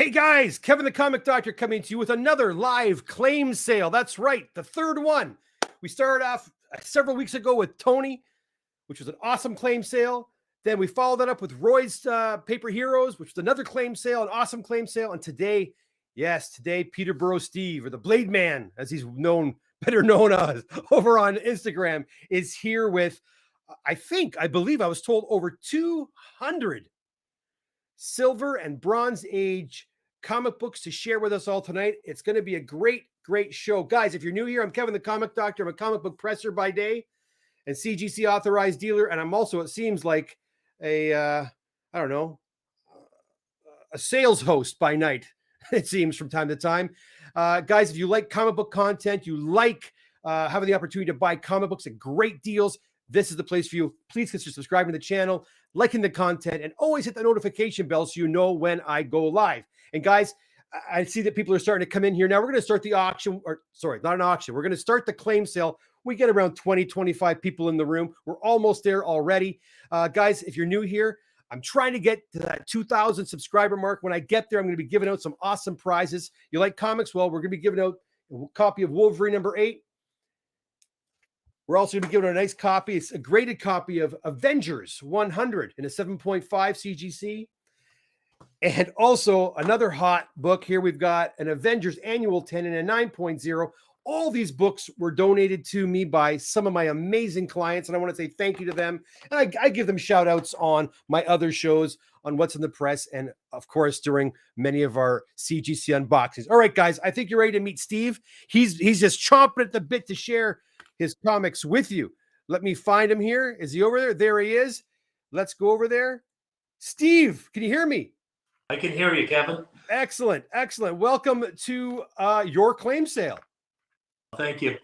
Hey guys, Kevin the Comic Doctor coming to you with another live claim sale. That's right, the third one. We started off several weeks ago with Tony, which was an awesome claim sale. Then we followed that up with Roy's Paper Heroes, which was another claim sale, an awesome claim sale. And today, Peterborough Steve, or the Blade Man, as he's better known as over on Instagram, is here with, I believe I was told over 200 Silver and Bronze Age comic books to share with us all tonight. It's going to be a great show. Guys, if you're new here, I'm Kevin the Comic Doctor. I'm a comic book presser by day and CGC authorized dealer. And I'm also, it seems like a sales host by night, it seems, from time to time. Guys, if you like comic book content, you like having the opportunity to buy comic books at great deals, this is the place for you. Please consider subscribing to the channel, liking the content, and always hit the notification bell so you know when I go live. And guys, I see that people are starting to come in here. Now we're going to start the auction, or sorry, not an auction. We're going to start the claim sale. We get around 20, 25 people in the room. We're almost there already. Guys, if you're new here, I'm trying to get to that 2,000 subscriber mark. When I get there, I'm going to be giving out some awesome prizes. You like comics? Well, we're going to be giving out a copy of Wolverine #8. We're also going to be giving a nice copy. It's a graded copy of Avengers 100 in a 7.5 CGC. And also another hot book here. We've got an Avengers Annual 10 in a 9.0. All these books were donated to me by some of my amazing clients, and I want to say thank you to them. And I give them shout outs on my other shows on What's in the Press, and of course during many of our CGC unboxings. All right, guys, I think you're ready to meet Steve. He's just chomping at the bit to share his comics with you. Let me find him here. Is he over there? There he is. Let's go over there. Steve, can you hear me? I can hear you, Kevin. Excellent. Welcome to your claim sale. Thank you.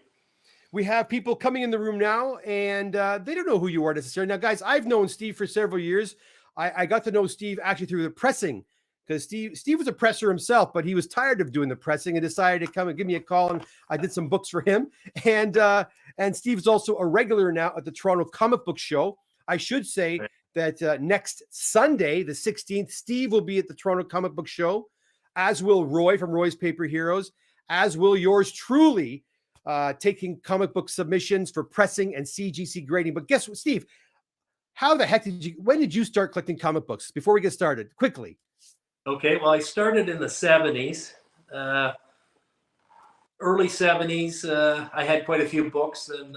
We have people coming in the room now, and they don't know who you are necessarily. Now, guys, I've known Steve for several years. I got to know Steve actually through the pressing, because Steve was a presser himself, but he was tired of doing the pressing and decided to come and give me a call, and I did some books for him. And Steve's also a regular now at the Toronto Comic Book Show. I should say that next Sunday, the 16th, Steve will be at the Toronto Comic Book Show, as will Roy from Roy's Paper Heroes, as will yours truly, taking comic book submissions for pressing and CGC grading. But guess what, Steve? How the heck when did you start collecting comic books? Before we get started, quickly. Okay, well, I started in the 70s. Early 70s, I had quite a few books, and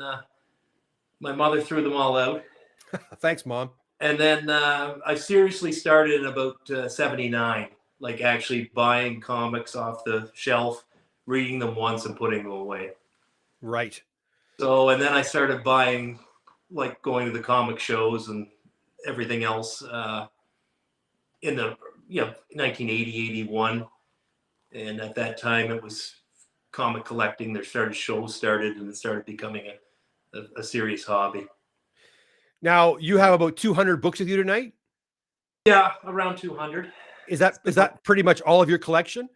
my mother threw them all out. Thanks, Mom. And then I seriously started in about 79, like actually buying comics off the shelf, reading them once and putting them away. Right. So, and then I started buying, like going to the comic shows and everything else in the 1980, 81. And at that time it was comic collecting. Shows started, and it started becoming a serious hobby. Now you have about 200 books with you tonight? Yeah, around 200. Is that pretty much all of your collection?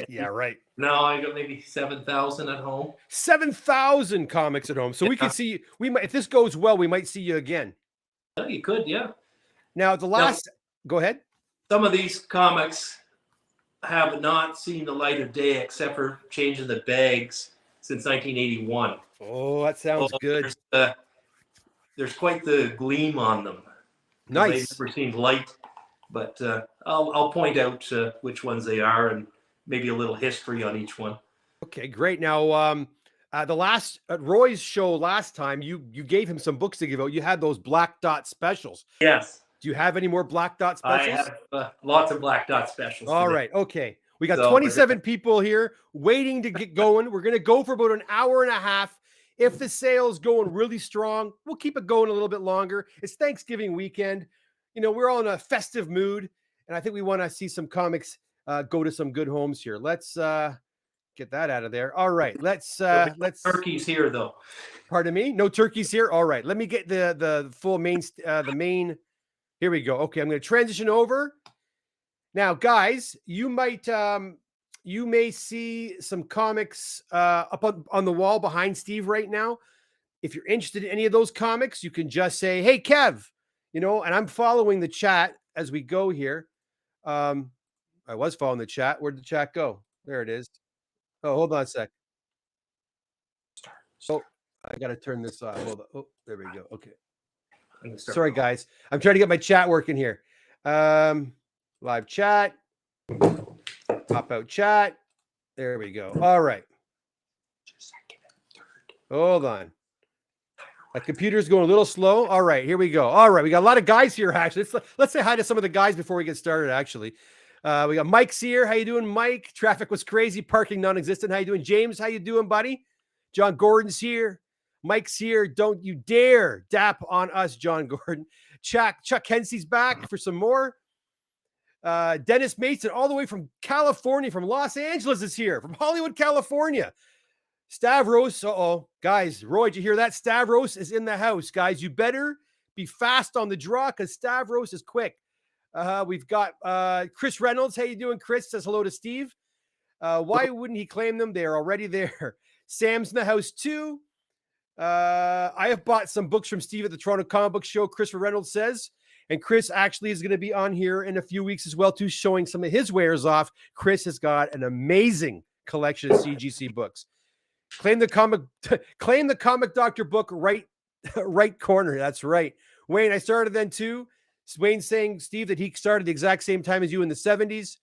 Yeah, right. No, I got maybe 7,000 at home. 7,000 comics at home. So we can see, if this goes well, we might see you again. Oh, you could, yeah. Now go ahead. Some of these comics have not seen the light of day except for changing the bags since 1981. Oh, that sounds good. There's quite the gleam on them. Nice. They've never seen light, but I'll point out which ones they are and maybe a little history on each one. Okay, great. Now, the last at Roy's show last time, you gave him some books to give out. You had those Black Dot specials. Yes. Do you have any more Black Dot specials? I have lots of Black Dot specials. All right. Okay. We got 27 people here waiting to get going. We're going to go for about an hour and a half. If the sale's going really strong, we'll keep it going a little bit longer. It's Thanksgiving weekend. You know, we're all in a festive mood, and I think we want to see some comics go to some good homes here. Let's get that out of there. All right. Let's turkeys here though. Pardon me? No turkeys here. All right. Let me get the full main Here we go. Okay, I'm going to transition over. Now, guys, you may see some comics up on the wall behind Steve right now. If you're interested in any of those comics, you can just say, "Hey, Kev," and I'm following the chat as we go here. I was following the chat. Where'd the chat go? There it is. Oh, hold on a sec. Oh, I got to turn this off. Hold on. Oh, there we go. Okay. Sorry, guys. I'm trying to get my chat working here. Live chat. Pop out chat. There we go. All right. Hold on. My computer's going a little slow. All right, here we go. All right, we got a lot of guys here, actually. Let's say hi to some of the guys before we get started, actually. We got Mike's here. How you doing, Mike? Traffic was crazy. Parking non-existent. How you doing? James, how you doing, buddy? John Gordon's here. Mike's here. Don't you dare dap on us, John Gordon. Chuck Hensey's back for some more. Dennis Mason, all the way from California, from Los Angeles, is here. From Hollywood, California. Stavros, guys, Roy, did you hear that? Stavros is in the house, guys. You better be fast on the draw because Stavros is quick. We've got Chris Reynolds. How you doing, Chris? Says hello to Steve. Why wouldn't he claim them? They're already there. Sam's in the house too. I have bought some books from Steve at the Toronto Comic Book Show, Chris Reynolds says. And Chris actually is going to be on here in a few weeks as well, too, showing some of his wares off. Chris has got an amazing collection of CGC books. Claim the comic doctor book right corner. That's right. Wayne, I started then too. Wayne saying, Steve, that he started the exact same time as you in the 70s.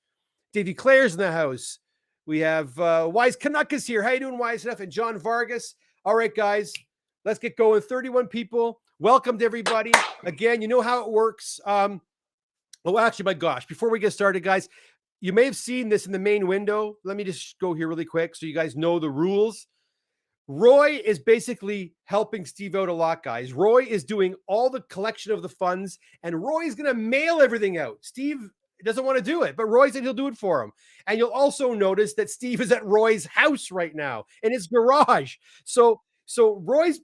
Davey Claire's in the house. We have Wise Canuckas here. How you doing, Wise enough? And John Vargas. All right, guys, let's get going. 31 people. Welcome to everybody. Again, you know how it works. Actually, my gosh, before we get started, guys, you may have seen this in the main window. Let me just go here really quick so you guys know the rules. Roy is basically helping Steve out a lot, guys. Roy is doing all the collection of the funds, and Roy is going to mail everything out. Steve doesn't want to do it, but Roy said he'll do it for him. And you'll also notice that Steve is at Roy's house right now in his garage. So Roy's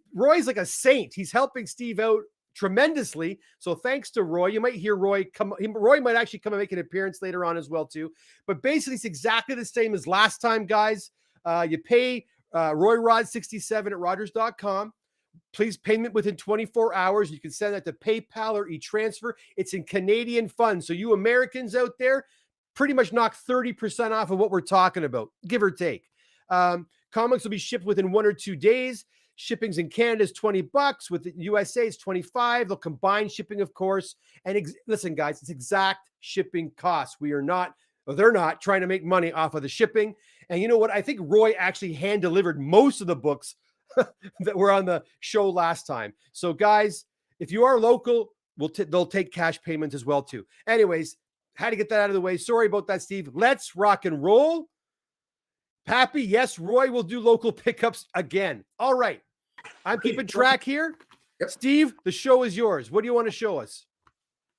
like a saint. He's helping Steve out tremendously. So thanks to Roy. You might hear Roy come. Roy might actually come and make an appearance later on as well too. But basically, it's exactly the same as last time, guys. You pay Roy Rod 67 at Rogers.com. Please payment within 24 hours. You can send that to PayPal or e-transfer. It's in Canadian funds. So you Americans out there pretty much knock 30% off of what we're talking about, give or take. Comics will be shipped within 1 or 2 days. Shipping's in Canada is $20. With the USA, it's $25. They'll combine shipping, of course. And listen, guys, it's exact shipping costs. They're not trying to make money off of the shipping. And you know what? I think Roy actually hand delivered most of the books that were on the show last time. So guys, if you are local, they'll take cash payments as well too. Anyways, had to get that out of the way. Sorry about that, Steve. Let's rock and roll. Pappy, yes, Roy will do local pickups again. All right. I'm keeping track here. Yep. Steve, the show is yours. What do you want to show us?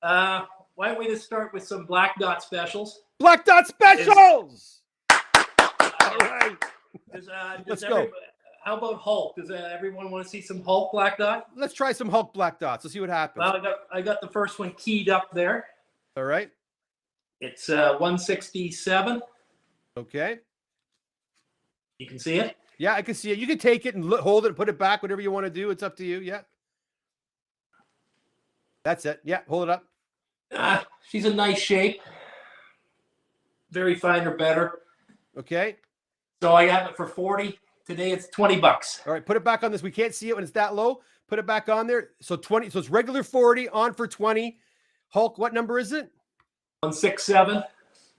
Why don't we just start with some Black Dot specials? Black Dot specials! All right. Let's go. How about Hulk? Does everyone want to see some Hulk Black Dot? Let's try some Hulk Black Dots. Let's see what happens. Well, I got the first one keyed up there. All right. It's 167. Okay. You can see it? Yeah, I can see it. You can take it and hold it and put it back, whatever you want to do. It's up to you. Yeah. That's it. Yeah, hold it up. She's a nice shape. Very fine or better. Okay. So I have it for 40. Today it's $20. All right, put it back on this. We can't see it when it's that low. Put it back on there. So 20. So it's regular 40 on for 20. Hulk, what number is it? 167.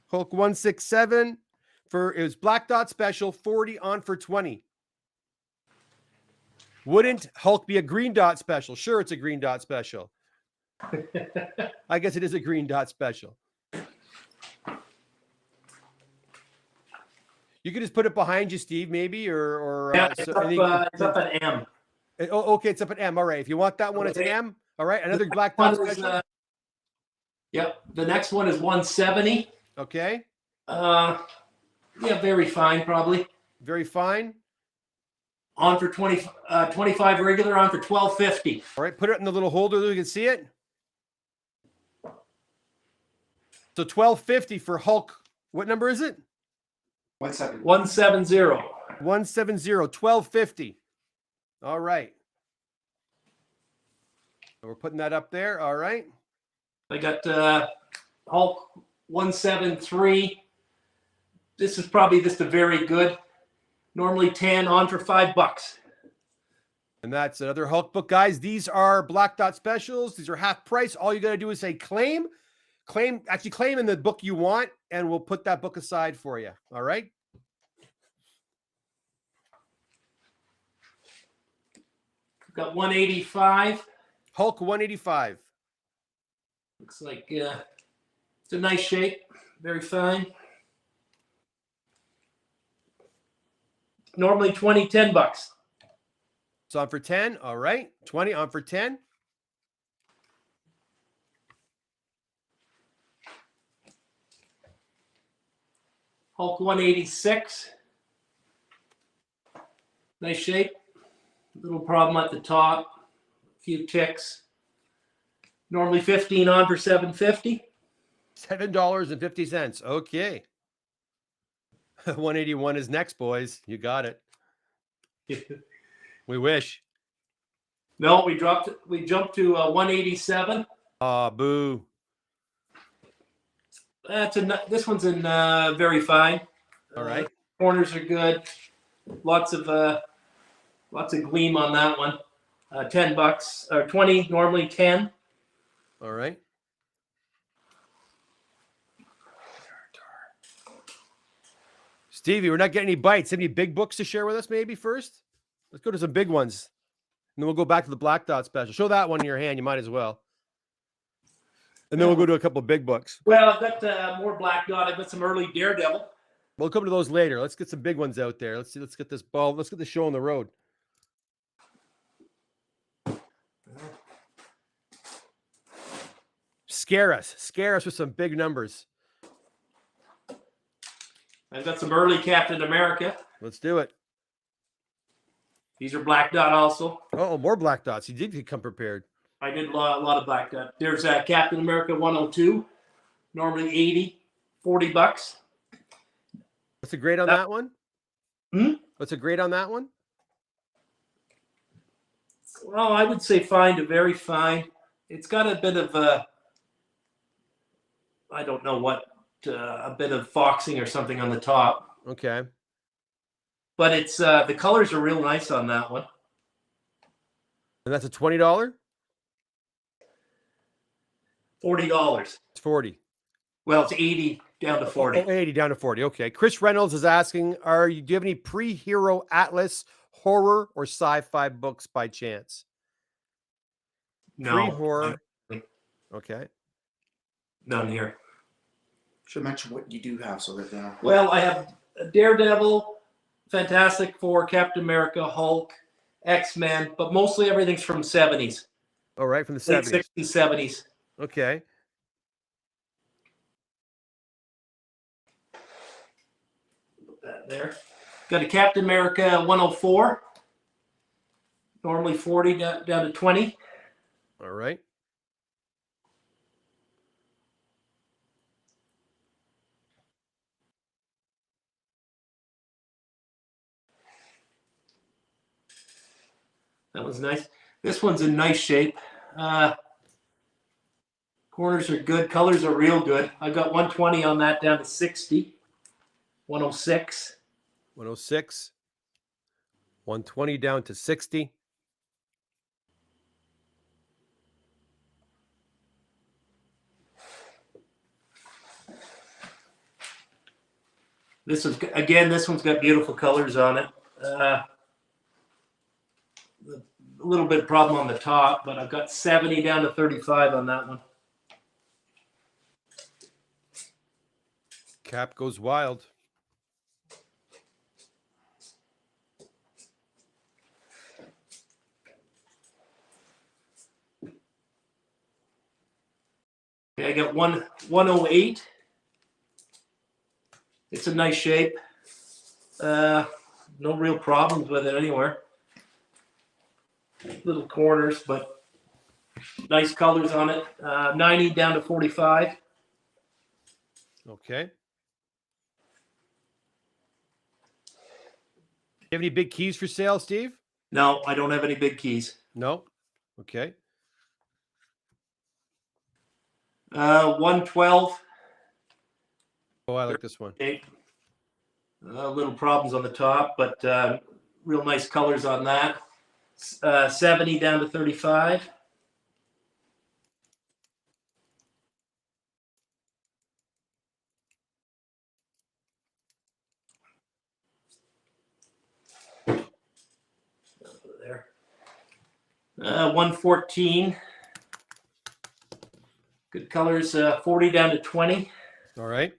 Hulk 167 it was Black Dot special, 40 on for 20. Wouldn't Hulk be a green dot special? Sure, it's a green dot special. I guess it is a green dot special. You could just put it behind you, Steve, maybe, or yeah, it's up at M. Oh, okay, it's up at M. All right, if you want that one, it's an M. All right, another Black Dot special. Yep, the next one is 170. Okay. Yeah, very fine, probably. Very fine. On for 25 regular, on for 12.50. All right, put it in the little holder so you can see it. So 12.50 for Hulk. What number is it? 170. 170, 12.50. All right. So we're putting that up there. All right. I got Hulk 173. This is probably just a very good. Normally 10, on for $5. And that's another Hulk book, guys. These are Black Dot specials. These are half price. All you got to do is say claim in the book you want, and we'll put that book aside for you. All right. Got 185. Hulk 185. Looks like it's a nice shape. Very fine. Normally 20, $10. It's on for 10. All right. 20 on for 10. Hulk 186. Nice shape. Little problem at the top. A few ticks. Normally 15, on for $7.50. $7.50. Okay. 181 is next, boys. You got it. We wish. No, we jumped to 187. Ah, boo. This one's in very fine. All right. Corners are good. Lots of gleam on that one. $10 or 20, normally 10. All right. Stevie, we're not getting any bites. Any big books to share with us maybe first? Let's go to some big ones. And then we'll go back to the Black Dot special. Show that one in your hand. You might as well. And then we'll go to a couple of big books. Well, I've got more Black Dot. I've got some early Daredevil. We'll come to those later. Let's get some big ones out there. Let's see. Let's get this ball. Let's get the show on the road. Scare us. Scare us with some big numbers. I've got some early Captain America. Let's do it. These are Black Dot also. Oh, more Black Dots. You did come prepared. I did a lot of Black Dot. There's Captain America 102. Normally 80, $40. What's the grade on that one? What's the grade on that one? Well, I would say fine to very fine. It's got a bit of I don't know what, a bit of foxing or something on the top. Okay. But it's the colors are real nice on that one. And that's a $20? $40. It's 40. Well, it's 80 down to 40. Oh, 80 down to 40. Okay. Chris Reynolds is asking, do you have any pre-hero Atlas horror or sci-fi books by chance? No. Pre-horror. Okay. None here. Should mention what you do have so that Well, I have Daredevil, Fantastic Four, Captain America, Hulk, X-Men, but mostly everything's from 70s. All right, from the Late 70s. 60s, 70s. Okay. Put that there. Got a Captain America 104. Normally 40 down to 20. All right. That was nice. This one's in nice shape. Corners are good. Colors are real good. I got 120 on that down to 60. 106. 106. 120 down to 60. This one's got beautiful colors on it. A little bit problem on the top, but I've got 70 down to 35 on that one. Cap goes wild. Okay, I got 108. It's a nice shape. No real problems with it anywhere. Little corners, but nice colors on it. 90 down to 45. Okay. You have any big keys for sale, Steve? No, I don't have any big keys. No. Okay. 112. Oh, I like this one. Okay. Little problems on the top, but real nice colors on that. 70 down to 35. There. 114. Good colors. 40 down to 20. All right.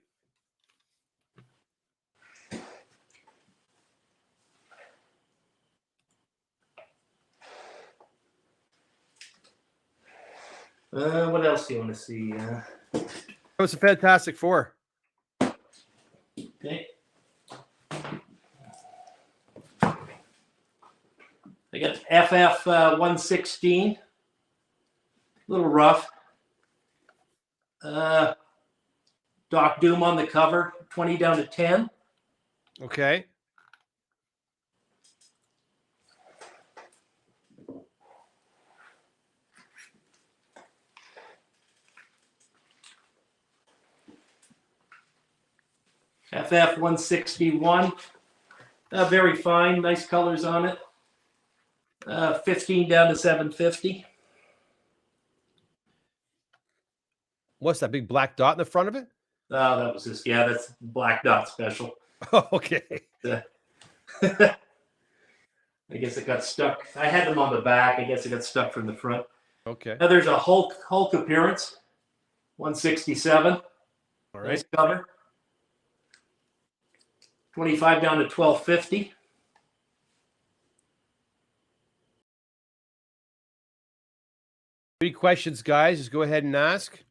What else do you want to see? That was a Fantastic Four. Okay. I got FF 116. A little rough. Doc Doom on the cover. 20 down to 10. Okay. FF 161. Very fine. Nice colors on it. 15 down to 750. What's that big black dot in the front of it? Oh, that was just, yeah, that's Black Dot special. Oh, okay. I guess it got stuck. I had them on the back. I guess it got stuck from the front. Okay. Now there's a Hulk appearance. 167. All right. Nice cover. 25 down to 1250. Any questions, guys? Just go ahead and ask.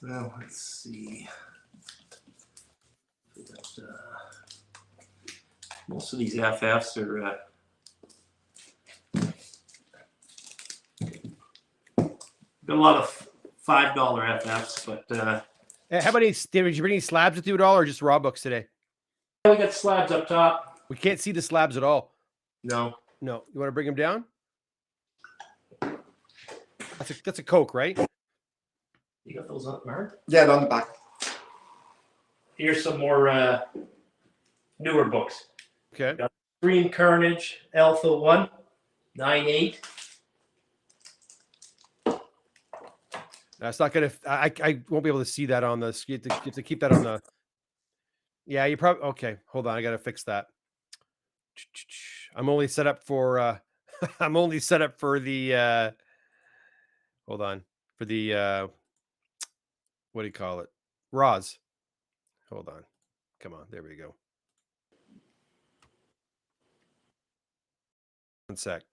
Well, let's see. Most of these FFs are got a lot of $5 FFs, but How many? Did you bring any slabs with you at all, or just raw books today? we got slabs up top. We can't see the slabs at all. No. No. You want to bring them down? That's a Coke, right? You got those up, Mark? Yeah, on the back. Here's some more newer books. Okay. Green Carnage, Alpha 1, 9.8. That's not gonna. I won't be able to see that on the. You have to keep that on the. Yeah, you probably. Okay, hold on. I gotta fix that. I'm only set up for. I'm only set up for the. Hold on, for the. What do you call it? Raws. Hold on. Come on. There we go. One sec.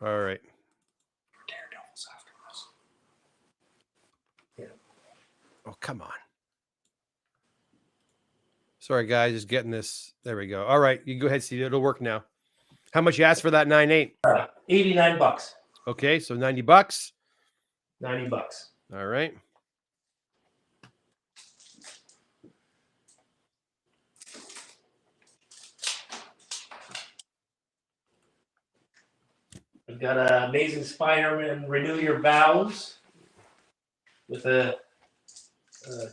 All right. Daredevil's after us. Yeah. Oh, come on. Sorry, guys. Just getting this. There we go. All right. You go ahead, see. It'll work now. How much you asked for that 9.8? $89. Okay, so $90. $90. All right. We've got Amazing Spider-Man Renew Your Vows with a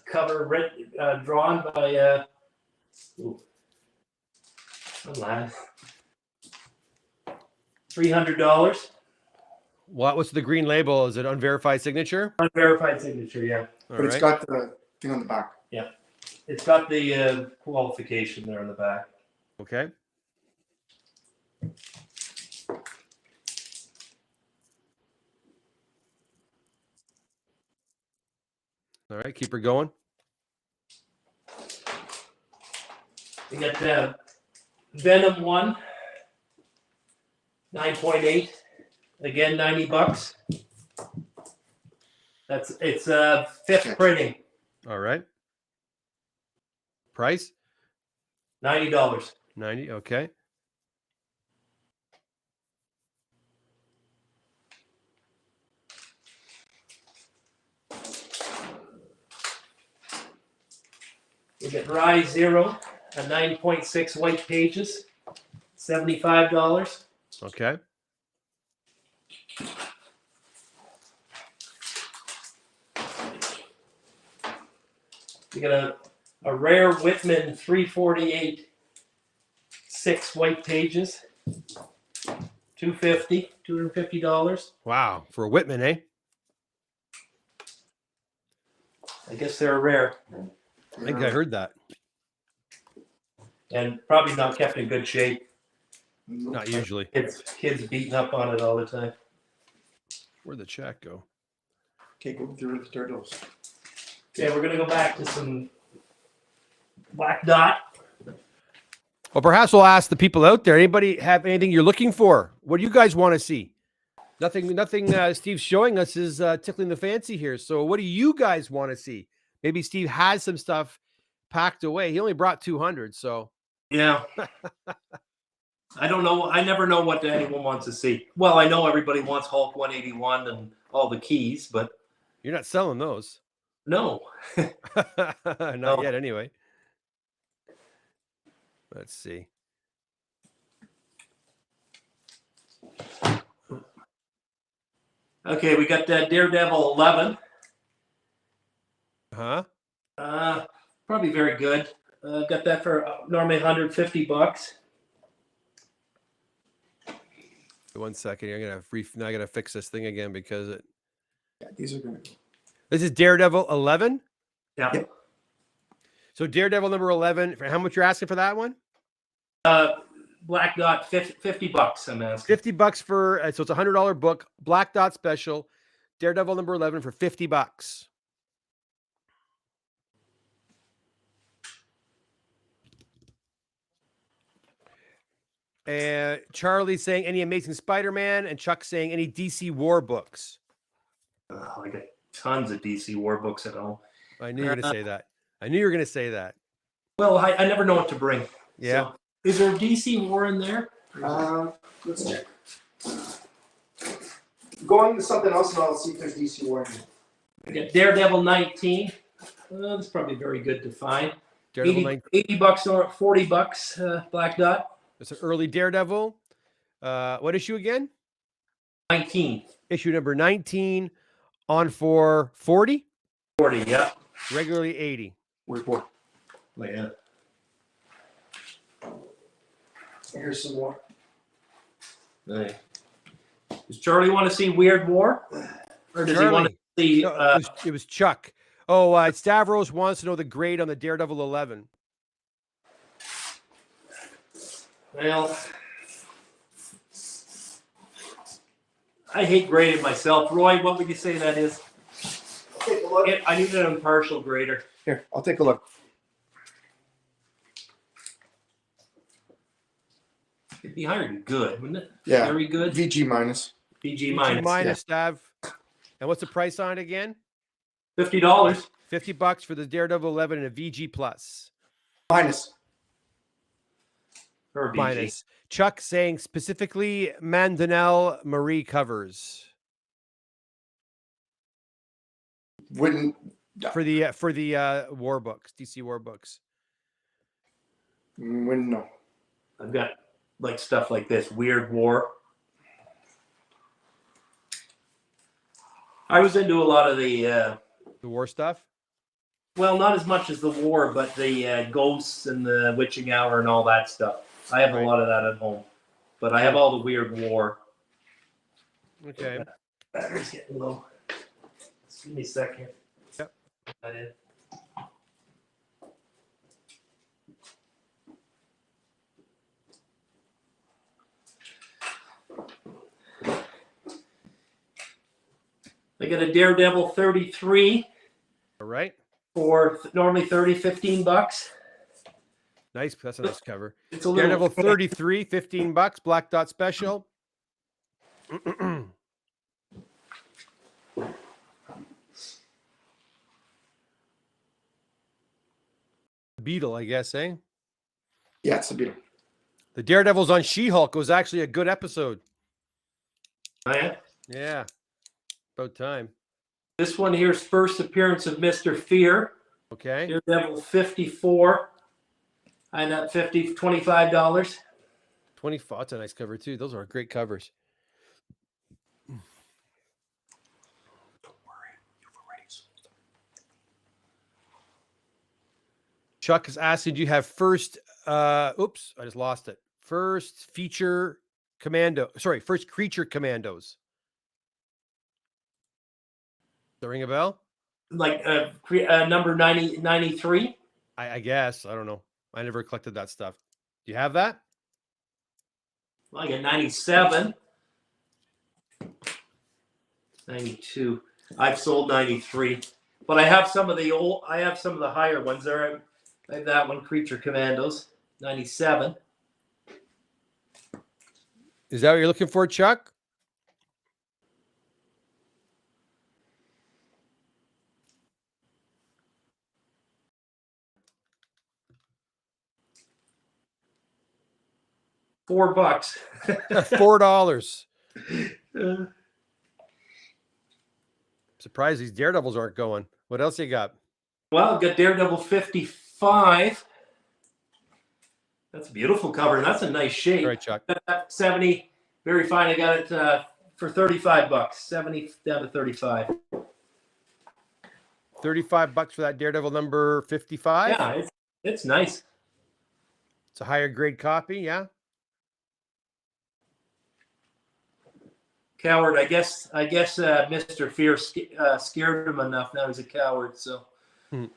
cover drawn by lad. $300. What's the green label? Is it unverified signature? Unverified signature, yeah. All But it's right. got the thing on the back. It's got the qualification there on the back. Okay. All right, keep her going. We got Venom 1, 9.8. Again, $90. It's fifth Okay. printing, All right. Price? $90. 90. Okay. We get Rye Zero, a 9.6 white pages, $75. Okay. We got a rare Whitman 348, 6 white pages, $250. Wow. For a Whitman, eh? I guess they're rare I think I heard that. and probably not kept in good shape. Not usually. Kids beating up on it all the time. Where'd the check go? Okay, go through the Daredevils. Okay, we're gonna go back to some Black Dot. Well, perhaps we'll ask the people out there. Anybody have anything you're looking for? What do you guys want to see? Nothing. Steve's showing us is tickling the fancy here. So, what do you guys want to see? Maybe Steve has some stuff packed away. He only brought 200, so Yeah. I don't know. I never know what anyone wants to see. Well, I know everybody wants Hulk 181 and all the keys, but you're not selling those. no. Not yet, anyway. Let's see. Okay, we got that Daredevil 11. Huh? Probably very good. Got that for normally $150. 1 second here. Now I gotta fix this thing again because it. Yeah, these are gonna go. This is Daredevil 11. Yeah. Yep. So Daredevil number 11. For how much you're asking for that one? Black Dot, $50. I'm asking. $50 for so it's a $100 book. Black Dot special. Daredevil number 11 for $50. And Charlie saying any Amazing Spider-Man, and Chuck saying any DC War books. I got tons of DC War books at home. I knew you were going to say that. I knew you were going to say that. Well, I never know what to bring. Yeah. So, is there DC War in there? Let's check. Going to something else, and I'll see if there's DC War. We got Daredevil 19. That's probably very good to find. Daredevil 80 $80 or $40. Black Dot. It's an early Daredevil. What issue again? 19. Issue number 19 on for 40? 40, yeah. Regularly 80. Where's more? Yeah. Here's some more. Nice. Does Charlie want to see Weird War? Or does he want to see... No, it was Chuck. Oh, Stavros wants to know the grade on the Daredevil 11. Well, I hate grading myself. Roy, what would you say that is? I'll take a look. I need an impartial grader. Here, I'll take a look. It'd be higher than good, wouldn't it? Yeah. Very good. VG minus. PG minus. Minus Stav. And what's the price on it again? $50. $50 for the Daredevil 11 and a VG plus. Minus. Or VG. Minus. Chuck saying specifically Mandanel Marie covers Wouldn't. for the war books, DC war books. Wouldn't know. I've got like stuff like this. Weird War. I was into a lot of the war stuff. well, not as much as the war, but the ghosts and the witching hour and all that stuff. I have a lot of that at home, but I have all the Weird War. Okay. Battery's getting low. Just give me a second. Yep. That in. I got a Daredevil 33 All right. for normally $15. Nice. That's a nice cover. It's a little Daredevil 33, $15. Black Dot special. Beetle, I guess, eh? Yeah, it's a Beetle. The Daredevils on She-Hulk was actually a good episode. Oh, yeah? Yeah. About time. This one here's first appearance of Mr. Fear. Okay. Daredevil 54. I got $25. 25. That's a nice cover too. Those are great covers. Chuck is asking, do you have first oops, I just lost it. First creature commandos. Does that ring a bell? Like number 93. I guess. I don't know. I never collected that stuff. Do you have that? Well, I got 97. 92. I've sold 93. But I have some of the higher ones there. I have that one, Creature Commandos, 97. Is that what you're looking for, Chuck? $4. $4. Uh, Surprised these Daredevils aren't going. What else you got? Well, I've got Daredevil 55. That's a beautiful cover, and that's a nice shape. All right, Chuck. 70, very fine. I got it for $35. 70 down to 35. $35 for that Daredevil number 55. Yeah, it's nice. It's a higher grade copy, yeah. Coward, I guess Mr. Fear scared him enough. Now he's a coward. So, the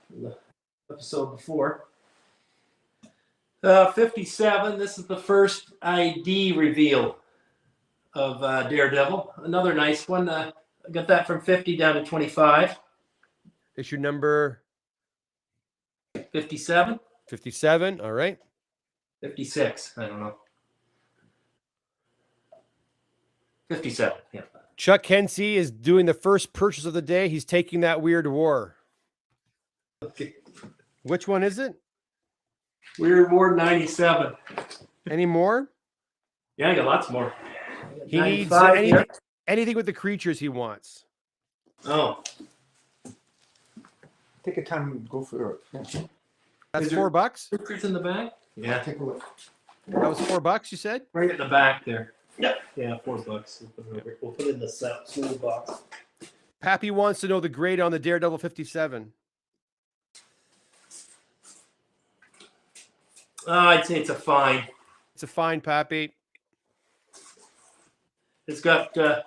episode before. 57. This is the first ID reveal of Daredevil. Another nice one. I got that from 50 down to 25. Issue number 57. 57. All right. 56. I don't know. 57. Yeah. Chuck Hensey is doing the first purchase of the day. He's taking that Weird War. Okay. Which one is it? Weird War 97. Any more? Yeah, I got lots more. He needs 95 here. anything with the creatures he wants. Oh, Take your time and go for it. Yeah. That's Is there- $4. pictures in the back? Yeah, Take a look. That was $4, you said? right in the back there. Yep. Yeah, $4. We'll put it in the small box. Pappy wants to know the grade on the Daredevil 57. I'd say it's a fine. It's a fine, Pappy. It's got I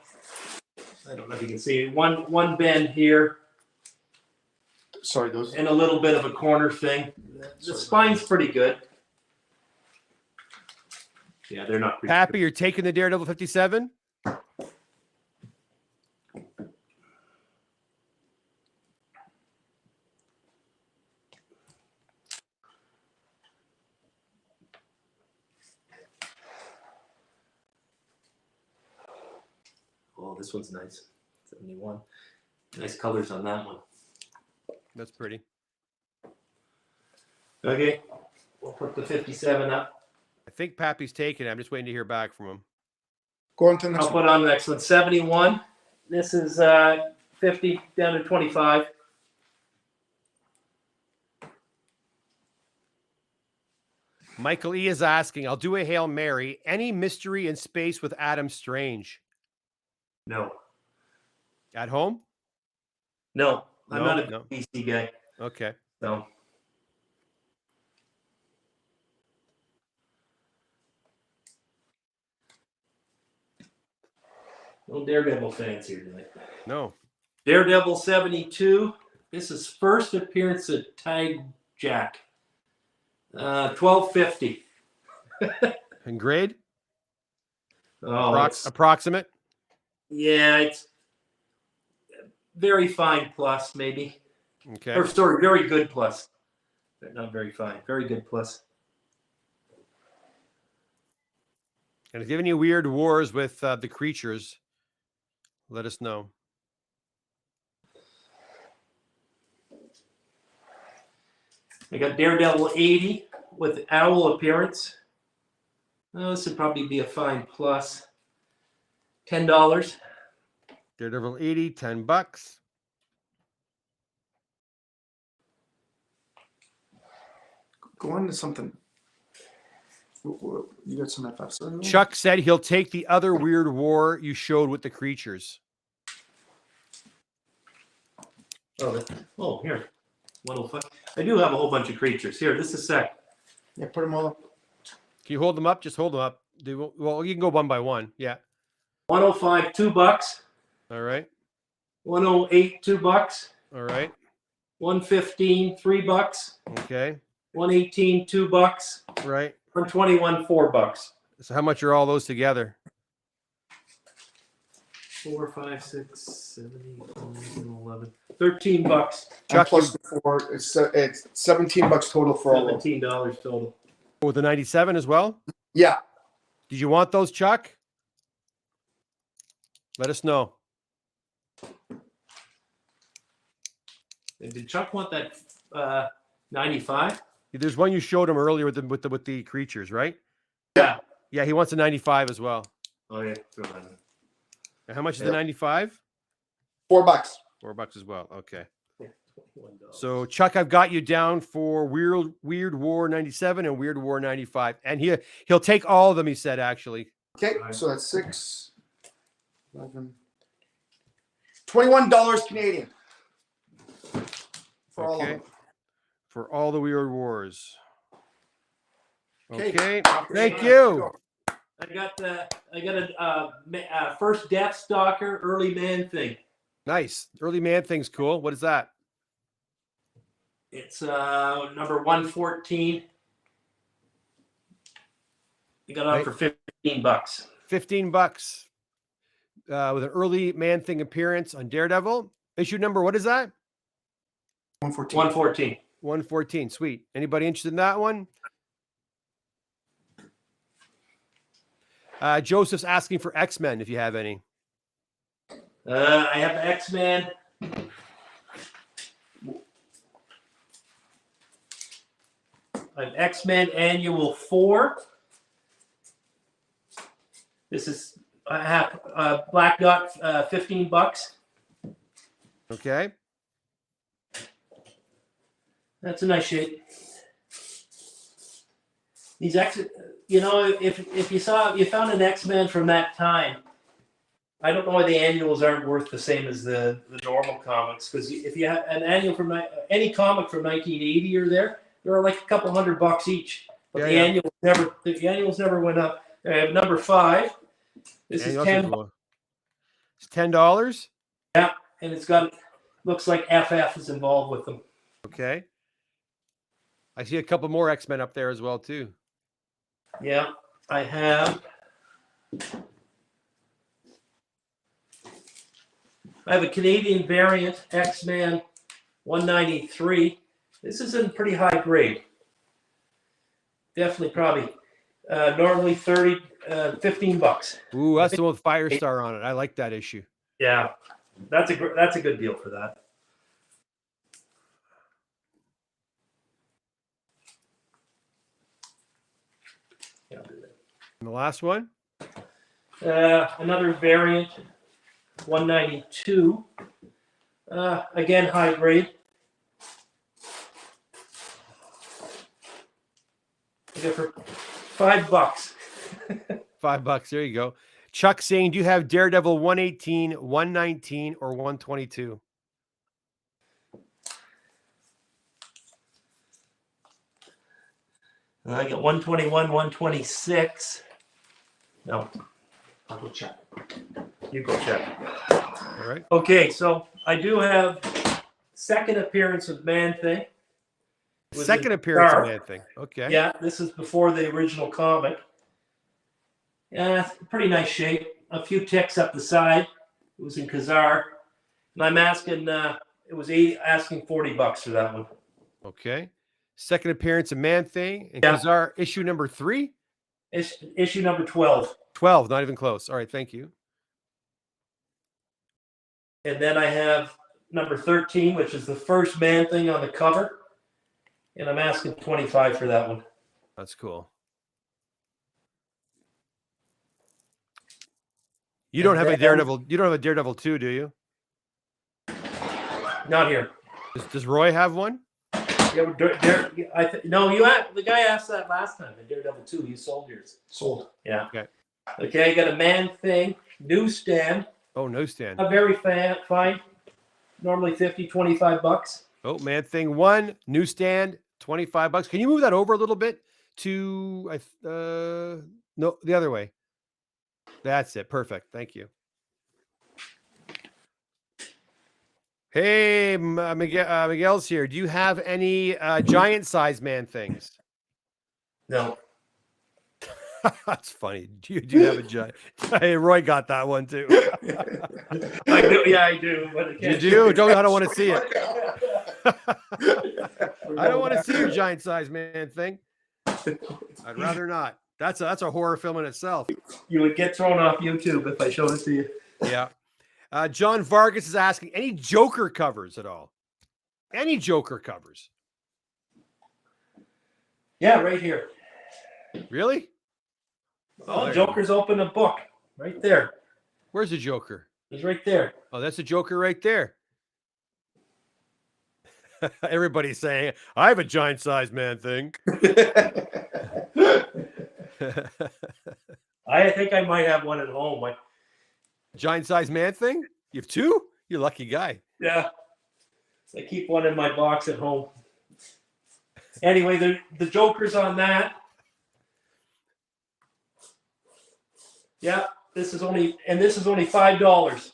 don't know if you can see it. One bend here Sorry, those. and a little bit of a corner thing. The spine's pretty good. Yeah, they're not pretty Pappy, you're taking the Daredevil 57? Oh, this one's nice. 71. Nice colors on that one. That's pretty. Okay. We'll put the 57 up. I think Pappy's taking it. I'm just waiting to hear back from him. Go on to the next I'll one. put on the next one. 71. This is 50 down to 25. Michael E. is asking, I'll do a Hail Mary. Any mystery in space with Adam Strange? No. At home? No. I'm No, not a no. PC guy. Okay. So. No Daredevil fans here tonight. No. Daredevil 72. This is first appearance at Tag Jack. 1250. And grade? Oh, Approximate? yeah, it's very fine plus, maybe. Okay. Or sorry, very good plus. But not very fine. Very good plus. And if you have any weird wars with the creatures, let us know. I got Daredevil 80 with owl appearance. Oh, this would probably be a fine plus. $10. Daredevil 80, $10. Go on to something. You got some FFs there? Chuck said he'll take the other Weird War you showed with the creatures. Oh, here. 105. I do have a whole bunch of creatures. Here, this is a sec. Yeah, put them all up. Can you hold them up? Just hold them up. Well, you can go one by one. Yeah. 105, $2. All right. 108, $2. All right. 115, $3. Okay. 118, $2. Right. 121, $4. So how much are all those together? 4, 5, 6, 7, 8, 9, 11, $13. Chuck, Plus the 4, it's $17 total for all of them. $17 total. with the 97 as well? Yeah. Did you want those, Chuck? Let us know. Did Chuck want that 95? There's one you showed him earlier with the creatures, right? Yeah. Yeah, he wants a 95 as well. Oh yeah. And how much is the 95? $4. $4 as well. Okay. $21. So Chuck, I've got you down for Weird War 97 and Weird War 95, and he'll take all of them. He said actually. Okay, so that's 6, 11, $21 Canadian. For all of them. For all the Weird Wars. Okay. Okay. Thank you. I got a first Death Stalker early man thing. Nice. Early man thing's cool. What is that? It's number 114. You got it on for $15. $15. With an early man thing appearance on Daredevil. Issue number, what is that? 114. 114. 114. Sweet. Anybody interested in that one? Joseph's asking for X-Men if you have any. I have X-Men. I have X-Men Annual 4. This is I have Black Dot, $15. Okay. That's a nice shape. These X, if you found an X-Men from that time, I don't know why the annuals aren't worth the same as the normal comics. Because if you have an annual from any comic from 1980 or they're like a couple $100 each. But the annuals never went up. I have number 5. This is $10. It's $10. Yeah, and it's got looks like FF is involved with them. Okay. I see a couple more X-Men up there as well too. Yeah, I have. I have a Canadian variant, X-Men 193. This is in pretty high grade. Definitely probably normally $15. Ooh, that's the one with Firestar on it. I like that issue. Yeah, that's a good deal for that. Yeah, I'll do that. And the last one? Another variant, 192. Again, high grade. I got for $5. $5. There you go. Chuck saying, do you have Daredevil 118, 119, or 122? I got 121, 126. No, I'll go check. You go check. All right. Okay, so I do have second appearance of Man-Thing. Second appearance of Man-Thing. Okay. Yeah, this is before the original comic. Yeah, pretty nice shape. A few ticks up the side. It was in Khazar. And I'm asking, asking $40 for that one. Okay. Second appearance of Man-Thing. And Yeah. Khazar, issue number 3? Issue number 12. 12, not even close. All right, thank you. And then I have number 13, which is the first Man-Thing on the cover. And I'm asking $25 for that one. That's cool. You don't have a Daredevil. You don't have a Daredevil 2, do you? Not here. Does Roy have one? Yeah, no, the guy asked that last time. In Daredevil 2, you sold yours. Sold. Yeah. Okay. Okay, I got a Man Thing newsstand. Oh, no stand. A very fine. Normally $25. Oh, Man Thing 1, newsstand, $25. Can you move that over a little bit to no, the other way? That's it. Perfect. Thank you. Hey, Miguel's here. Do you have any giant size Man Things? No. That's funny. Do you have a giant? Hey, Roy got that one too. I do. Yeah, I do. But I You can't do? I don't want to see it. I I don't want to see your giant size Man Thing. I'd rather not. That's a horror film in itself. You would get thrown off YouTube if I showed it to you. Yeah. John Vargas is asking, any Joker covers at all? Any Joker covers? Yeah, right here. Really? Oh, there Joker's open a book right there. Where's the Joker? He's right there. Oh, that's the Joker right there. Everybody's saying, I have a giant size Man Thing. I think I might have one at home. Giant size Man Thing? You have two? You're a lucky guy. Yeah. I keep one in my box at home. Anyway, the Joker's on that. Yeah, this is only $5.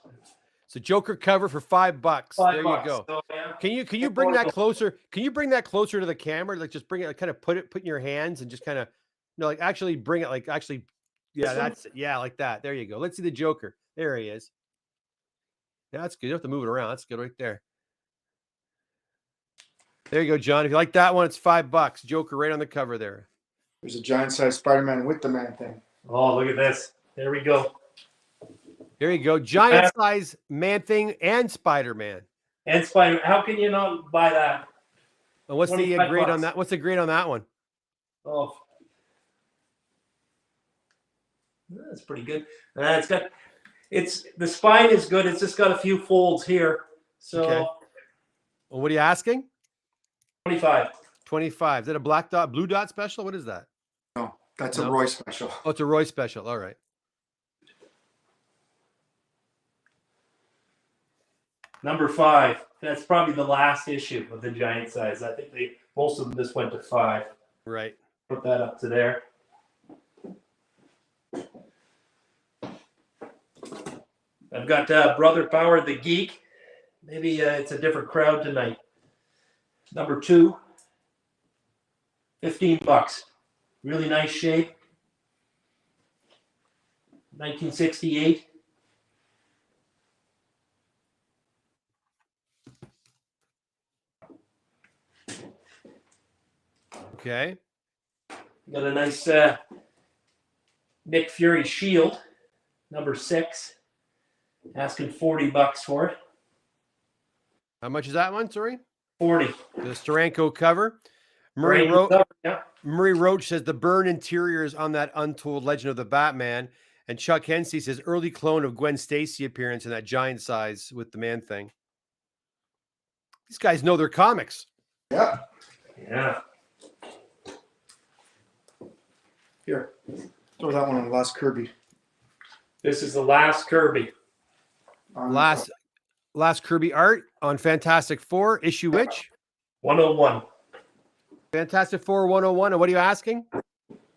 It's a Joker cover for $5. There you go. So, yeah. Can you bring that closer? Can you bring that closer to the camera? Like just bring it, like kind of put it in your hands and just kind of, like actually bring it, like actually, yeah, that's like that. There you go. Let's see the Joker. There he is. Yeah, that's good. You don't have to move it around. That's good right there. There you go, John. If you like that one, it's $5. Joker right on the cover there. There's a giant size Spider-Man with the Man Thing. Oh, look at this. There we go. There you go. Giant size Man Thing and Spider-Man. And Spider. How can you not buy that? And what's the grade on $25. that? What's the grade on that one? Oh, that's pretty good. The spine is good. It's just got a few folds here. So Okay. Well, what are you asking? 25. 25. Is that a blue dot special? What is that? No, that's a Roy special. Oh, it's a Roy special. All right. Number 5. That's probably the last issue of the giant size. I think most of them just went to 5. Right. Put that up to there. I've got Brother Power the Geek. Maybe it's a different crowd tonight. Number 2. $15. Really nice shape. 1968. Okay. Got a nice Nick Fury shield. Number 6. Asking $40 for it. How much is that one? Sorry. 40. The Steranko cover. Murray Roach says the burn interiors on that Untold Legend of the Batman. And Chuck Hensey says early clone of Gwen Stacy appearance in that giant size with the Man Thing. These guys know their comics. Yeah. Yeah. Here. Throw that one on the last Kirby. This is the last Kirby. Last Kirby art on Fantastic Four, issue which? 101. Fantastic Four 101. And what are you asking?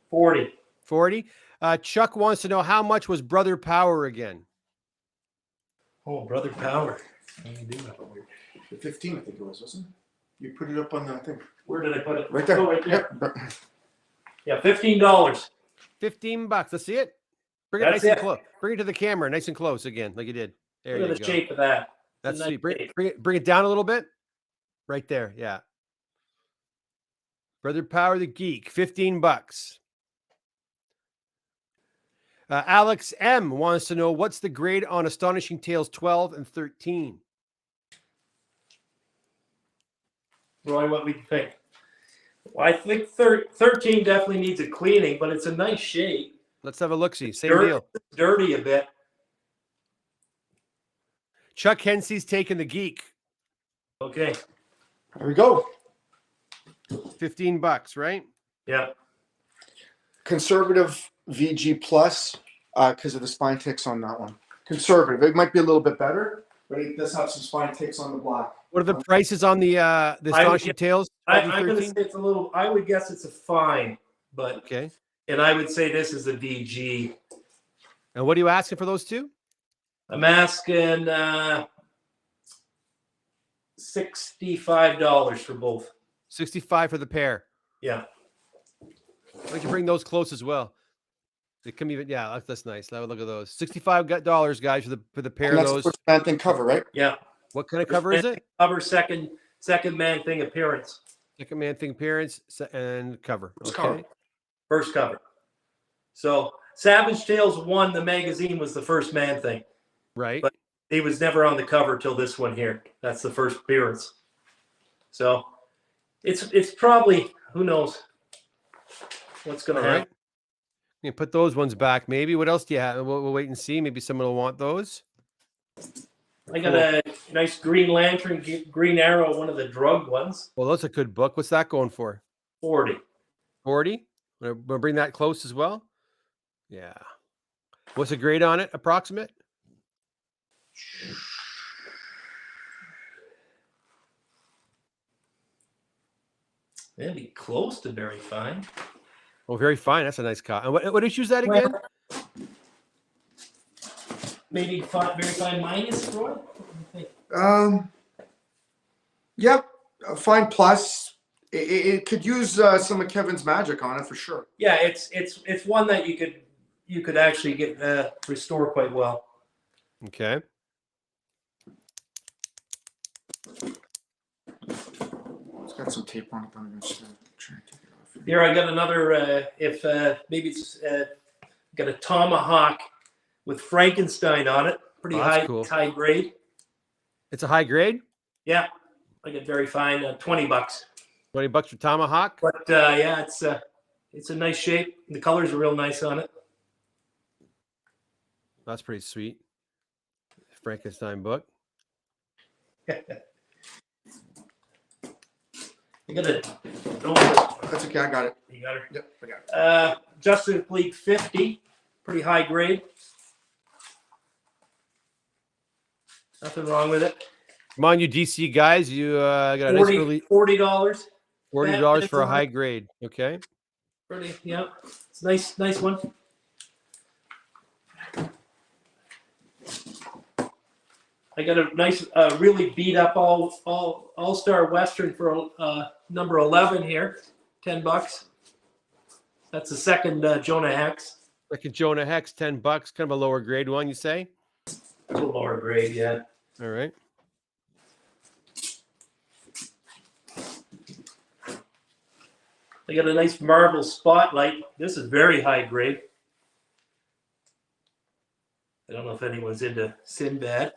40. 40. Chuck wants to know how much was Brother Power again? Oh, Brother Power. The 15, I think it was, wasn't it? You put it up on the thing. Where did I put it? Right there. Oh, right there. Yep. Yeah, $15. $15. Let's see it. Bring it That's nice and it. close. Bring it to the camera, nice and close again, like you did. There Look you at the go. shape of that. That's Nice sweet. Bring shape. bring it down a little bit. Right there. Yeah. Brother Power the Geek, $15. Alex M wants to know what's the grade on Astonishing Tales 12 and 13. Roy, what we think? Well, I think 13 definitely needs a cleaning, but it's a nice shape. Let's have a look-see. Same Dirty, deal. dirty a bit. Chuck Hensey's taking the Geek. Okay. There we go. $15, right? Yeah. Conservative VG plus because of the spine ticks on that one. Conservative. It might be a little bit better, but it does have some spine ticks on the black. What are the prices on the Astonishing Tales? I'm going to say it's a little. I would guess it's a fine, but Okay. And I would say this is a VG. And what are you asking for those two? I'm asking $65 for both. 65 for the pair. Yeah. I'd like to bring those close as well. They come even, yeah, that's nice. Now look at those. $65, guys, for the pair And of that's those. the first Man Thing cover, right? Yeah. What kind of cover is it? Cover second Man Thing appearance. Second Man Thing appearance and cover. It's Okay. cover. First cover. So Savage Tales 1, the magazine, was the first Man Thing. Right. But he was never on the cover till this one here. That's the first appearance. So it's probably, who knows what's going to happen. Right. You put those ones back. Maybe. What else do you have? We'll wait and see. Maybe someone will want those. I got a nice Green Lantern, Green Arrow, one of the drug ones. Well, that's a good book. What's that going for? 40. 40? We'll bring that close as well. Yeah. What's the grade on it? Approximate? Maybe close to very fine. Oh, very fine. That's a nice car. And what issue is that again? Maybe very fine minus, Roy? What do you think? Yep. Fine plus. It could use some of Kevin's magic on it for sure. Yeah, it's one that you could actually get restore quite well. Okay. It's got some tape on it, but I'm going to try and take it off. Here I got another. Maybe it's got a tomahawk with Frankenstein on it. Pretty Cool. high grade. It's a high grade? Yeah, I get very fine. $20. $20 for tomahawk? But yeah, it's a nice shape. The colors are real nice on it. That's pretty sweet. Frankenstein book. You got it. That's okay. I got it. You got her. Yep, I got it. Justice League 50, pretty high grade. Nothing wrong with it. Come on, you DC guys. You got a nice early $40. $40 for a high grade. Okay. Pretty, yeah. It's a nice one. I got a nice, really beat up all-star Western for number 11 here, $10. That's the second Jonah Hex. Like a Jonah Hex, $10, kind of a lower grade one, you say? A little lower grade, yeah. All right. I got a nice Marvel Spotlight. This is very high grade. I don't know if anyone's into Sinbad.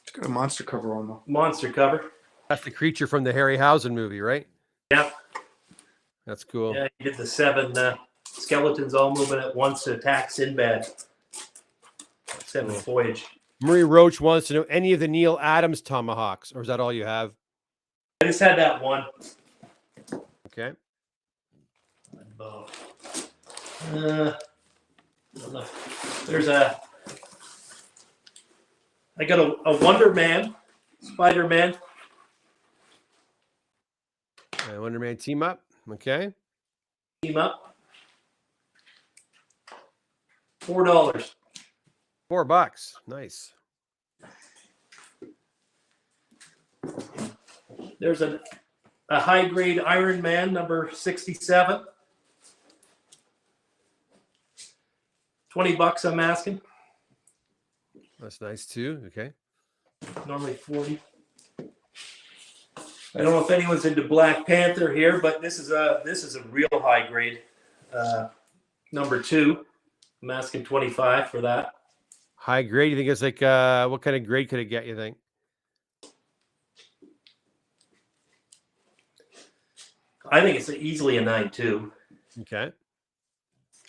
It's got a monster cover on though. Monster cover. That's the creature from the Harryhausen movie, right? Yeah. That's cool. Yeah, he did the 7 skeletons all moving at once to attack Sinbad. 7th voyage. Marie Roach wants to know any of the Neil Adams tomahawks, or is that all you have? I just had that one. Okay. There's I got a Wonder Man, Spider-Man. Wonder Man team up. Okay. Team up. $4. $4. Nice. There's a high grade Iron Man number 67. $20 I'm asking. That's nice too. Okay. Normally 40. I don't know if anyone's into Black Panther here, but this is a real high grade. Number 2. I'm asking 25 for that. High grade. You think it's like what kind of grade could it get, you think? I think it's easily a 9.2. Okay.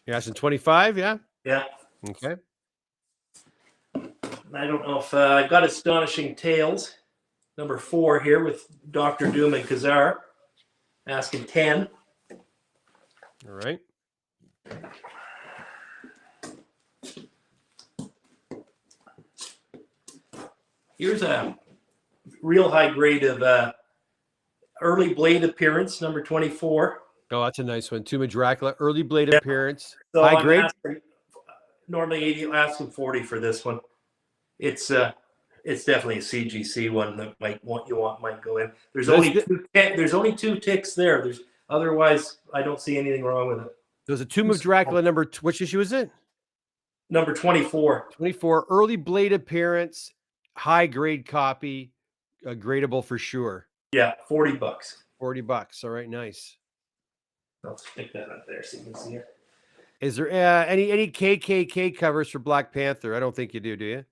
You're asking 25, yeah? Yeah. Okay. I don't know if I got Astonishing Tales, number 4 here with Dr. Doom and Kazar. asking 10. All right. Here's a real high grade of early blade appearance, number 24. Oh, that's a nice one. Tomb of Dracula, early blade appearance. So High I'm grade. asking, normally 80, asking 40 for this one. It's definitely a CGC one that might go in. There's only two ticks there. Otherwise I don't see anything wrong with it. There's a Tomb of Dracula number. Which issue is it? Number 24. 24. Early blade appearance. High grade copy. Gradable for sure. Yeah, $40. $40. All right, nice. I'll stick that up there so you can see it. Is there any KKK covers for Black Panther? I don't think you do you?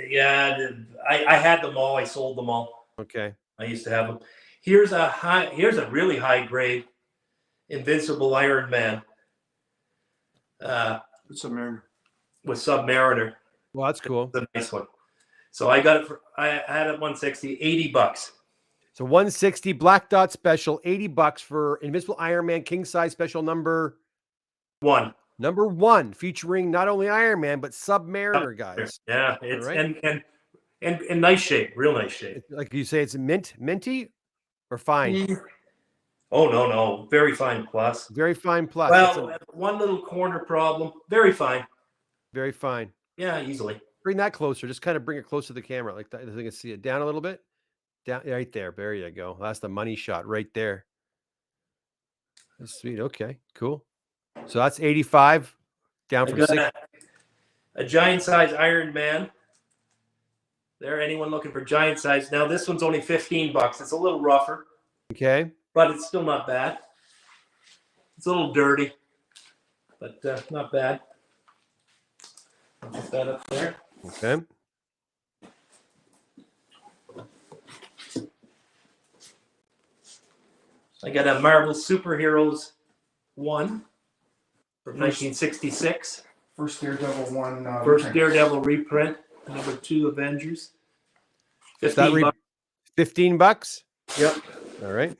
Yeah, I had them all. I sold them all. Okay. I used to have them. Here's a really high grade Invincible Iron Man Submariner. with Submariner. Well, that's cool. It's a nice one. So I got it I had it 160, $80. So 160 Black Dot special, $80 for Invincible Iron Man King Size special number 1. Number 1, featuring not only Iron Man but Submariner, guys. Yeah, it's right. and nice shape, real nice shape. Like you say, it's minty or fine? Oh no, very fine plus. Very fine plus. Well, one little corner problem. Very fine. Very fine. Yeah, easily. Bring that closer. Just kind of bring it close to the camera, like that. I think I see it down a little bit. Down right there. There you go. That's the money shot right there. That's sweet. Okay, cool. So that's 85 down from 6. A giant size Iron Man. There, anyone looking for giant size? Now this one's only $15. It's a little rougher. Okay. But it's still not bad. It's a little dirty, but not bad. I'll put that up there. Okay. I got a Marvel Superheroes 1 from 1966. First Daredevil one. First reprint. Daredevil reprint. Number 2 Avengers. $15. $15? Yep. All right.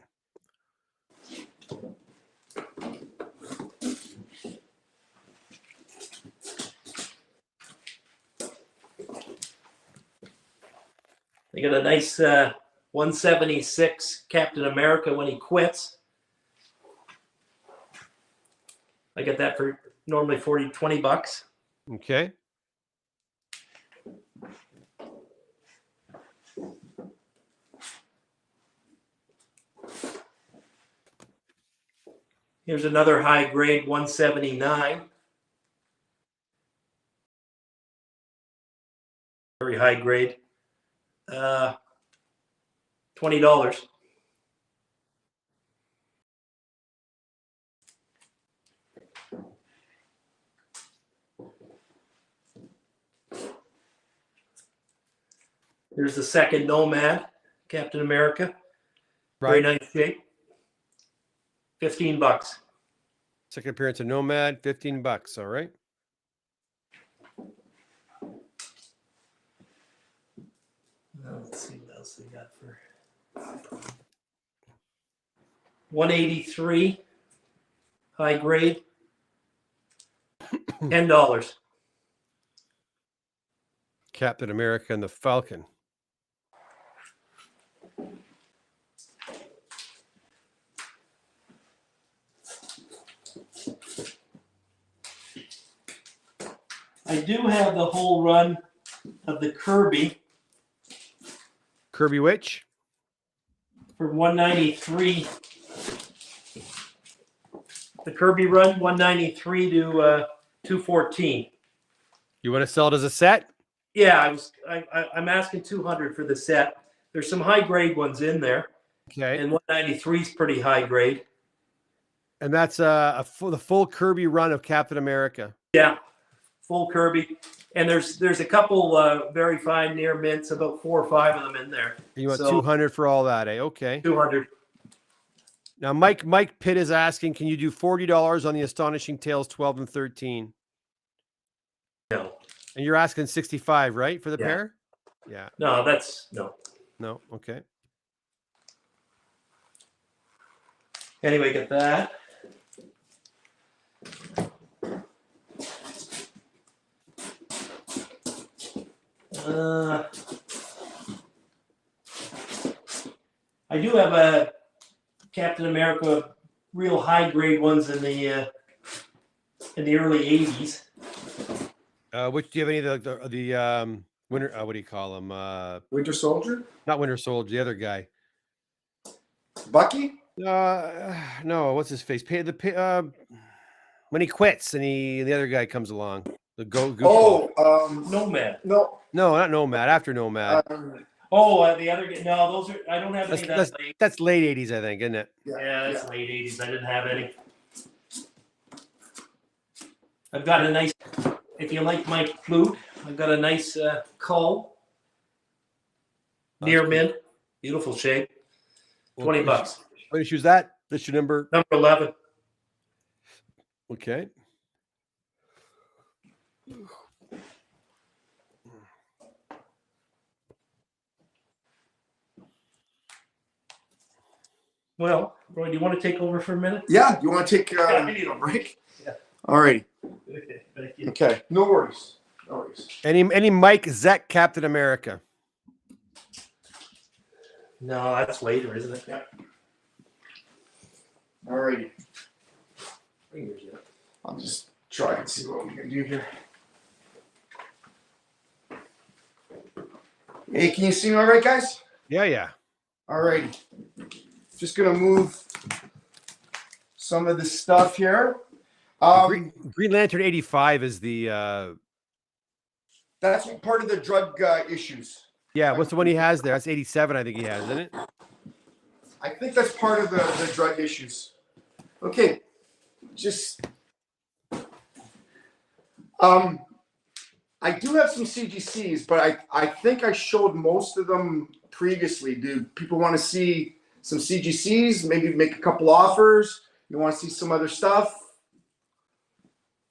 They got a nice 176 Captain America when he quits. I get that for normally $20. Okay. Here's another high grade 179. Very high grade. $20. Here's the second Nomad, Captain America. Very nice shape. $15. Second appearance of Nomad, $15. All right. Let's see what else they got for 183 high grade. $10. Captain America and the Falcon. I do have the whole run of the Kirby Kirby Witch. for 193. The Kirby run 193 to 214. You want to sell it as a set? Yeah, I'm asking 200 for the set. There's some high grade ones in there, Okay. and 193 is pretty high grade. And that's the full Kirby run of Captain America. Yeah, full Kirby, and there's a couple very fine near mints, about 4 or 5 of them in there. You want 200 for all that, eh? Okay. 200. Now, Mike Pitt is asking, can you do $40 on the Astonishing Tales 12 and 13? No. And you're asking 65, right, for the Yeah. pair? Yeah. No, that's no. No. Okay. Anyway, get that. I do have a Captain America real high grade ones in the early '80s. Which do you have any of the winter? What do you call them? Winter Soldier, Not Winter Soldier. The other guy. Bucky. No. What's his face? When he quits and the other guy comes along. The goofball. Nomad. No. No, not Nomad. After Nomad. The other. No, those are. I don't have any of that. That's late '80s, I think, isn't it? Yeah, that's late '80s. I didn't have any. I've got a nice. If you like my flute, I've got a nice cull. Near mint, beautiful shape. $20. What issue's that? That's your number 11. Okay. Well, Roy, do you want to take over for a minute? Yeah, you want to take I need a break? Yeah. All right. Okay, thank you. Okay. No worries. No worries. Any Mike Zeck Captain America? No, that's later, isn't it? Yeah. All righty. Fingers, yeah. I'll just try and see what we can do here. Hey, can you see me all right, guys? Yeah. All righty. Just gonna move some of the stuff here. Green Lantern 85 is the That's part of the drug issues. yeah. What's the one he has there? That's 87, I think he has, isn't it? I think that's part of the drug issues. Okay, just I do have some CGCs, but I think I showed most of them previously. Do people want to see some CGCs? Maybe make a couple offers. You want to see some other stuff?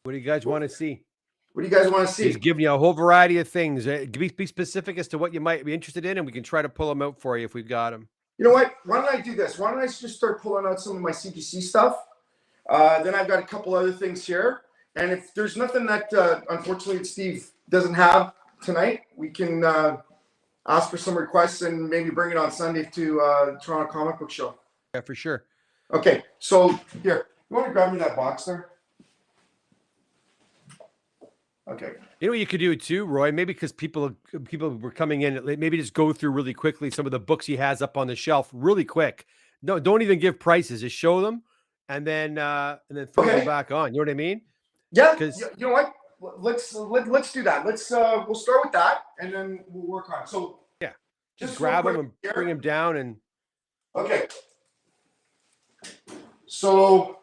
What do you guys want to see? What do you guys want to see? He's giving you a whole variety of things. Be specific as to what you might be interested in, and we can try to pull them out for you if we've got them. You know what? Why don't I do this? Why don't I just start pulling out some of my CGC stuff? Then I've got a couple other things here. And if there's nothing that, unfortunately, Steve doesn't have tonight, we can ask for some requests and maybe bring it on Sunday to Toronto Comic Book Show. Yeah, for sure. Okay, so here, you want to grab me that box there? Okay. You know what you could do too, Roy? Maybe because people were coming in, maybe just go through really quickly some of the books he has up on the shelf really quick. No, don't even give prices. Just show them, and then throw them back on. You know what I mean? Yeah. You know what? Let's do that. We'll start with that, and then we'll work on it. So yeah, just grab them and bring them down. And okay. So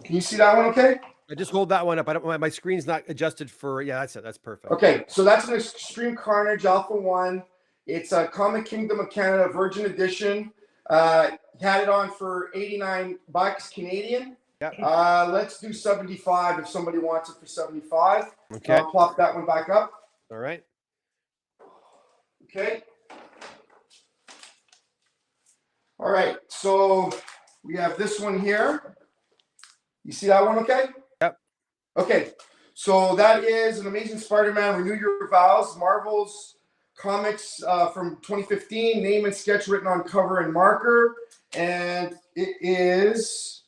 can you see that one? Okay. I just hold that one up. I don't. My screen's not adjusted for. Yeah, that's it. That's perfect. Okay, so that's an Extreme Carnage Alpha 1. It's a Comic Kingdom of Canada Virgin Edition. Had it on for $89 Canadian. Yeah. Let's do 75 if somebody wants it for 75. Okay. I'll plop that one back up. All right. Okay. All right, so we have this one here. You see that one okay? Yep. Okay, so that is an Amazing Spider-Man Renew Your Vows, Marvel's comics from 2015, name and sketch written on cover and marker. And it is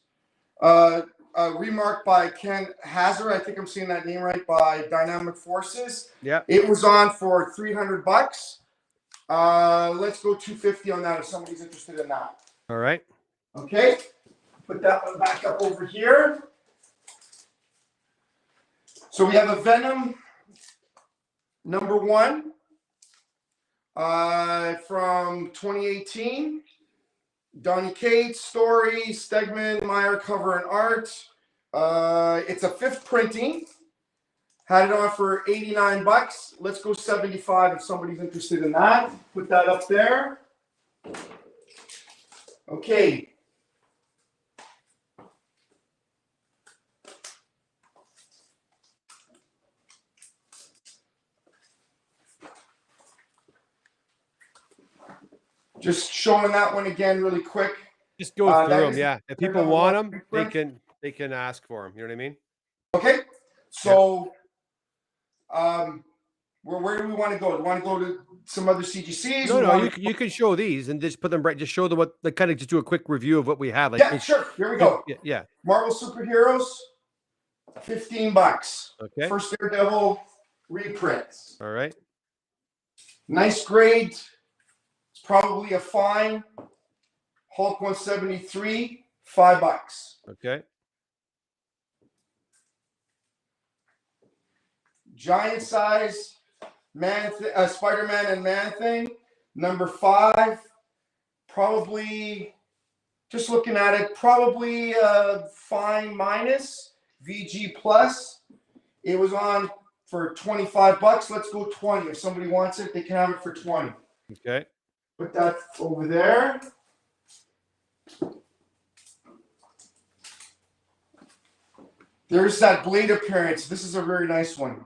remarked by Ken Hazard. I think I'm saying that name right, by Dynamic Forces. Yeah. It was on for $300. Let's go $250 on that if somebody's interested in that. All right. Okay. Put that one back up over here. So we have a Venom #1 from 2018. Donny Cates story, Stegman, Meyer cover and art. It's a 5th printing. Had it on for $89. Let's go 75 if somebody's interested in that. Put that up there. Okay. Just showing that one again really quick. Just go that through them. is Yeah. If people Daredevil want one them, reprint. they can ask for them. You know what I mean? Okay. So, where do we want to go? Do we want to go to some other CGCs? No, you can show these and just put them right. Just show them what, like, kind of just do a quick review of what we have. Like, Yeah, sure. Here we go. Yeah. Marvel Superheroes, $15. Okay. First Daredevil reprints. All right. Nice grade. It's probably a fine. Hulk 173, $5. Okay. Giant size Spider-Man and Man-Thing, number 5. Probably, just looking at it, probably fine minus, VG plus. It was on for $25. Let's go 20. If somebody wants it, they can have it for 20. Okay. Put that over there. There's that Blade appearance. This is a very nice one.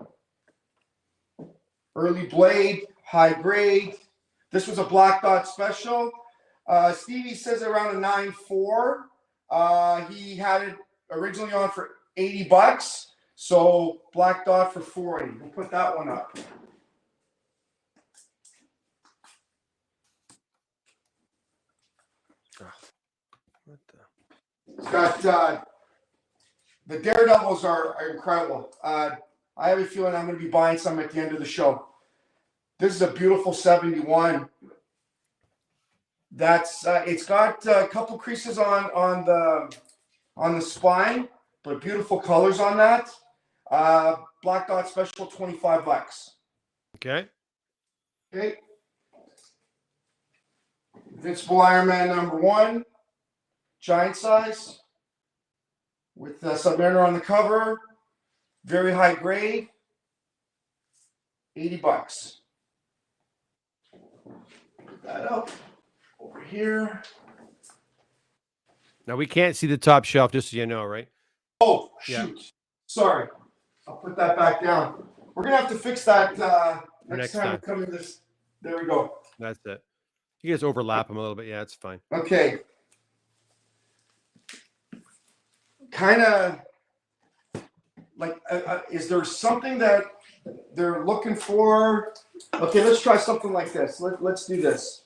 Early Blade, high grade. This was a Black Dot special. Stevie says around a 9.4. He had it originally on for $80. So Black Dot for 40. We'll put that one up. What the? It's got the Daredevils are incredible. I have a feeling I'm going to be buying some at the end of the show. This is a beautiful 71. That's it's got a couple creases on the spine, but beautiful colors on that. Black Dot special, $25. Okay. Okay. Invincible Iron Man number 1, giant size, with the Submariner on the cover, very high grade, $80. Put that up over here. Now we can't see the top shelf, just so you know, right? Oh, Yeah. shoot. Sorry. I'll put that back down. We're going to have to fix that next time we come in this. There we go. That's it. You guys overlap them a little bit. Yeah, it's fine. Okay. Kind of like, is there something that they're looking for? Okay, let's try something like this. Let's do this.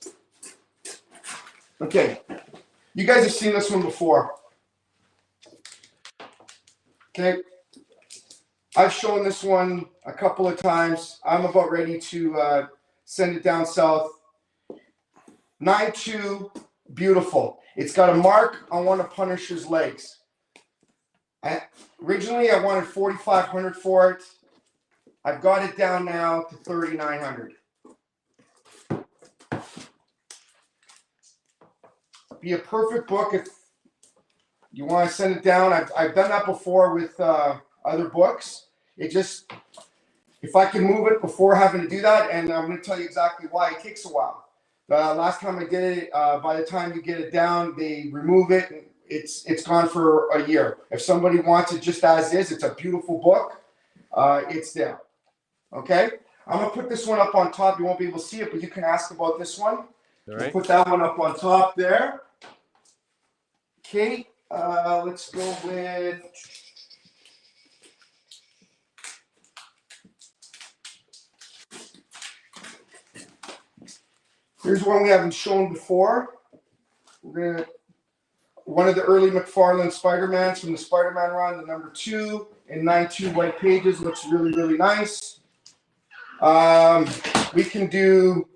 Okay. You guys have seen this one before. Okay. I've shown this one a couple of times. I'm about ready to send it down south. 9.2, beautiful. It's got a mark on one of Punisher's legs. Originally, I wanted $4,500 for it. I've got it down now to $3,900. Be a perfect book if you want to send it down. I've done that before with other books. It just, if I can move it before having to do that, and I'm going to tell you exactly why. It takes a while. Last time I did it, by the time you get it down, they remove it. And it's gone for a year. If somebody wants it just as is, it's a beautiful book. It's there. Okay? I'm going to put this one up on top. You won't be able to see it, but you can ask about this one. All right. We'll put that one up on top there. Okay. Let's go with... Here's one we haven't shown before. We're gonna one of the early McFarlane Spider-Mans from the Spider-Man run, the number 2 in 9.2 white pages. Looks really, really nice. We can do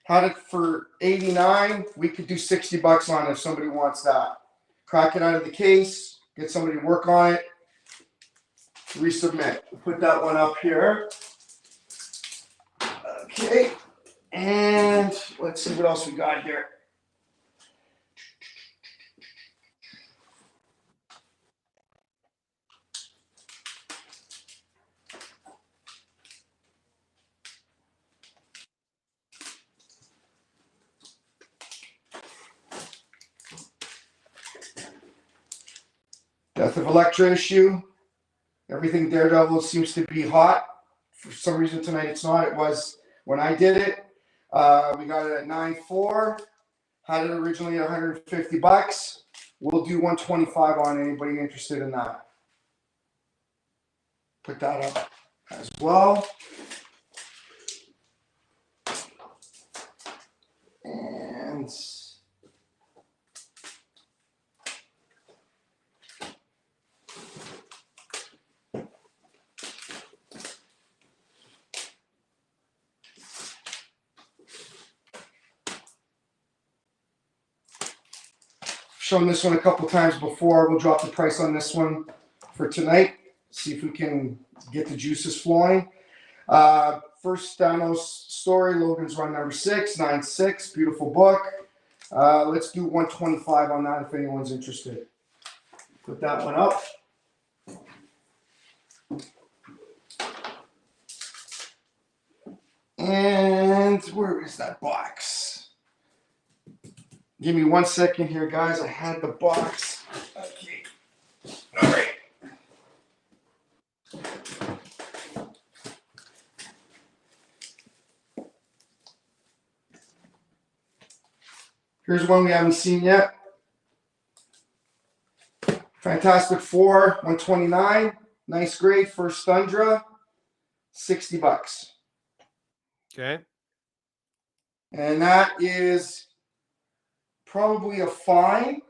had it for $89. We could do $60 on it if somebody wants that. Crack it out of the case, get somebody to work on it, resubmit. Put that one up here. Okay. And let's see what else we got here. Death of Elektra issue. Everything Daredevil seems to be hot. For some reason tonight it's not. It was when I did it. We got it at 9.4. Had it originally at $150. We'll do 125 on anybody interested in that. Put that up as well. And shown this one a couple times before. We'll drop the price on this one for tonight. See if we can get the juices flowing. First Thanos story, Logan's Run number 6, 9/6, beautiful book. Let's do 125 on that if anyone's interested. Put that one up. And where is that box? Give me 1 second here, guys. I had the box. Okay. All right. Here's one we haven't seen yet. Fantastic Four, 129. Nice grade. First Thundra, $60. Okay. And that is probably a fine.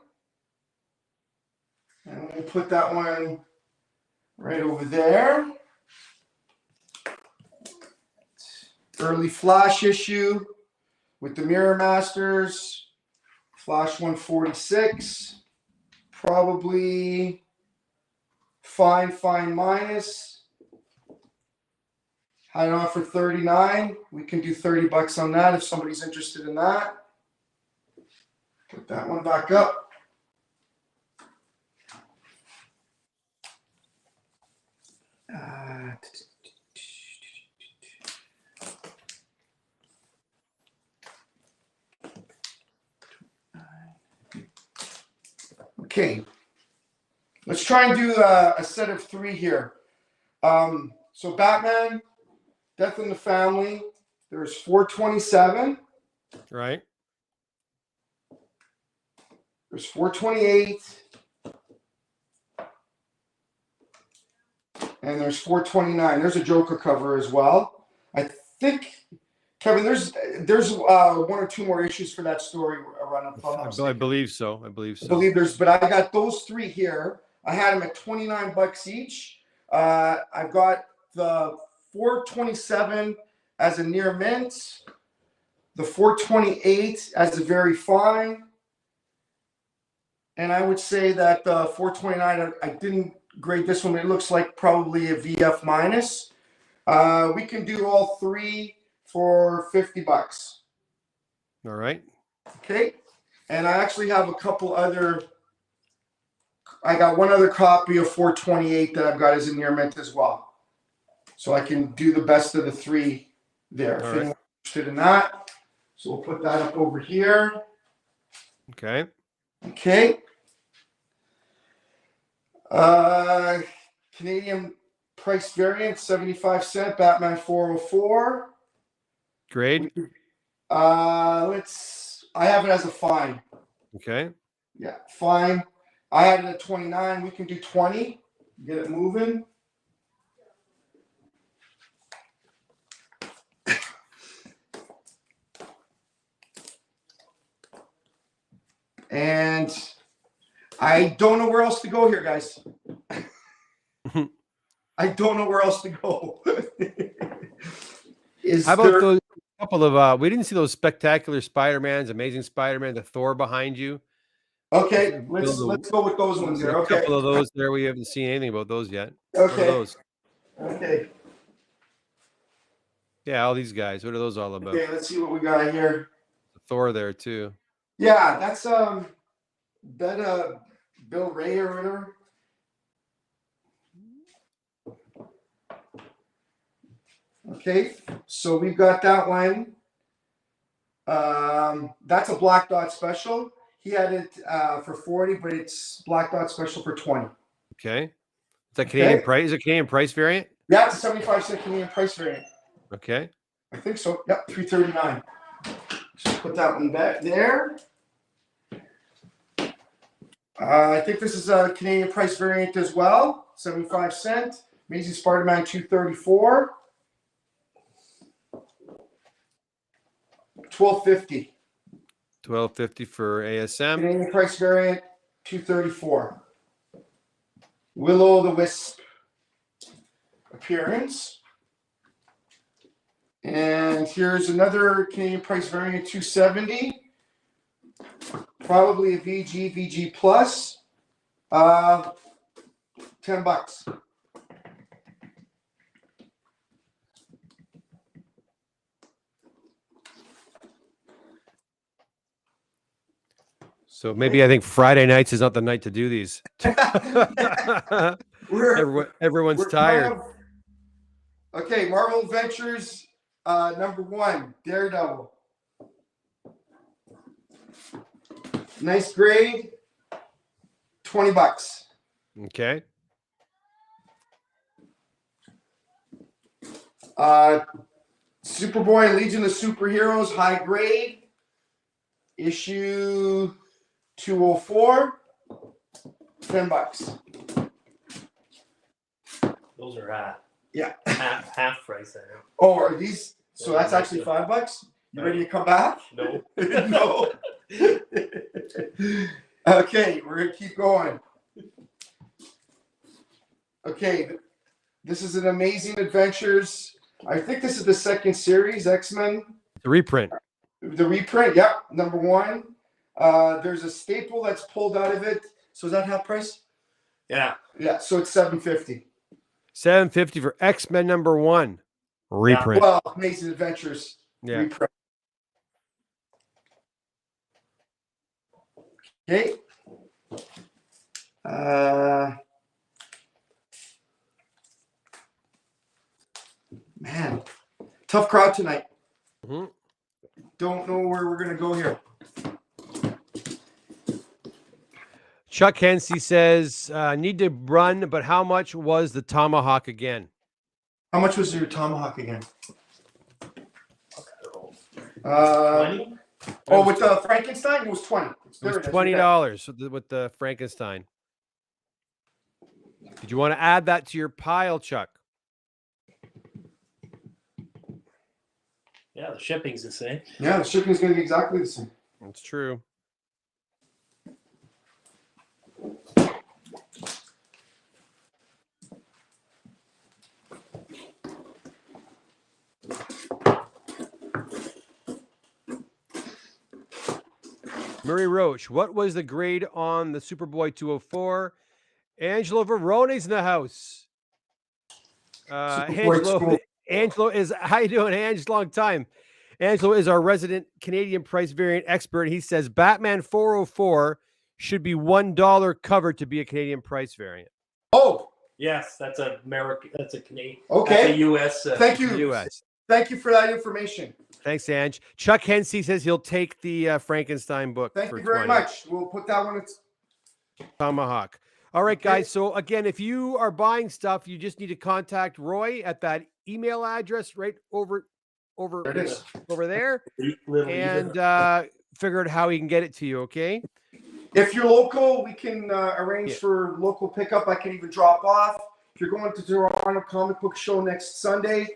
And we'll put that one right over there. Early Flash issue with the Mirror Masters. Flash 146. Probably fine minus. Had it on for 39. We can do $30 on that if somebody's interested in that. Put that one back up. Okay. Let's try and do a set of 3 here. So Batman, Death in the Family, there's 427. Right. There's 428. And there's 429. There's a Joker cover as well. I think, Kevin, there's 1 or 2 more issues for that story around. I believe so. I believe so. But I got those 3 here. I had them at $29 each. I've got the 427 as a near mint, the 428 as a very fine, and I would say that the 429, I didn't grade this one, but it looks like probably a VF minus. We can do all 3 for $50. All right. Okay. And I actually have a couple other. I got 1 other copy of 428 that I've got as a near mint as well. So I can do the best of the 3 there. If anyone's interested in that. So we'll put that up over here. Okay. Okay. Canadian price variant, 75 cent, Batman 404. Grade. I have it as a fine. Okay. Yeah, fine. I had it at 29. We can do 20. Get it moving. And I don't know where else to go here, guys. I don't know where else to go. How about those couple of we didn't see those spectacular Spider-Mans, Amazing Spider-Man, the Thor behind you. Okay, let's go with those ones there. Okay. A couple of those there. We haven't seen anything about those yet. Okay. Those? Okay. Yeah, all these guys. What are those all about? Okay, let's see what we got here. Thor there too. Yeah, that's Bill Ray or whatever. Okay, so we've got that one. That's a Black Dot special. He had it for 40, but it's Black Dot special for 20. Okay. Is that Canadian price? Is it Canadian price variant? Yeah, it's a 75-cent Canadian price variant. Okay. I think so. Yep, $3.39. Just put that one back there. I think this is a Canadian price variant as well. 75 cents. Amazing Spider-Man 234. $12.50. $12.50 for ASM. Canadian price variant 234. Willow the Wisp appearance. And here's another Canadian price variant 270. Probably a VG plus. $10. So maybe I think Friday nights is not the night to do these. Everyone's we're tired. Okay, Marvel Adventures #1, Daredevil. Nice grade, $20. Okay. Superboy and Legion of Superheroes, high grade, issue 204, $10. Those are Yeah. half price. I know. Oh, are these? So that's actually $5. You ready to come back? No. No. Okay, we're gonna keep going. Okay, this is an Amazing Adventures. I think this is the second series, X-Men. The reprint. The reprint, yep, #1. There's a staple that's pulled out of it. So is that half price? Yeah. Yeah, so it's $7.50. $7.50 for X-Men #1 reprint. Well, Amazing Adventures Yeah. reprint. Okay. Man, tough crowd tonight. Mhm. Don't know where we're gonna go here. Chuck Hensey says, need to run, but how much was the tomahawk again? How much was your tomahawk again? 20? Oh, with the Frankenstein, it was 20. It was $20 with the Frankenstein. Did you want to add that to your pile, Chuck? Yeah, the shipping's the same. Yeah, the shipping's gonna be exactly the same. That's true. Murray Roach, what was the grade on the Superboy 204? Angelo Verone's in the house. Angelo is, how you doing, Ange? Long time. Angelo is our resident Canadian price variant expert. He says Batman 404 should be $1 cover to be a Canadian price variant. Oh, Yes, that's a American. That's a Canadian. okay. That's a U.S. Thank you. US. Thank you for that information. Thanks, Ange. Chuck Hensey says he'll take the Frankenstein book. Thank for you very 20. much. We'll put that one. Tomahawk. All right, guys. So again, if you are buying stuff, you just need to contact Roy at that email address right over There it is. over there, Little and figure out how he can get it to you. Okay. If you're local, we can arrange for local pickup. I can even drop off. If you're going to Toronto Comic Book Show next Sunday,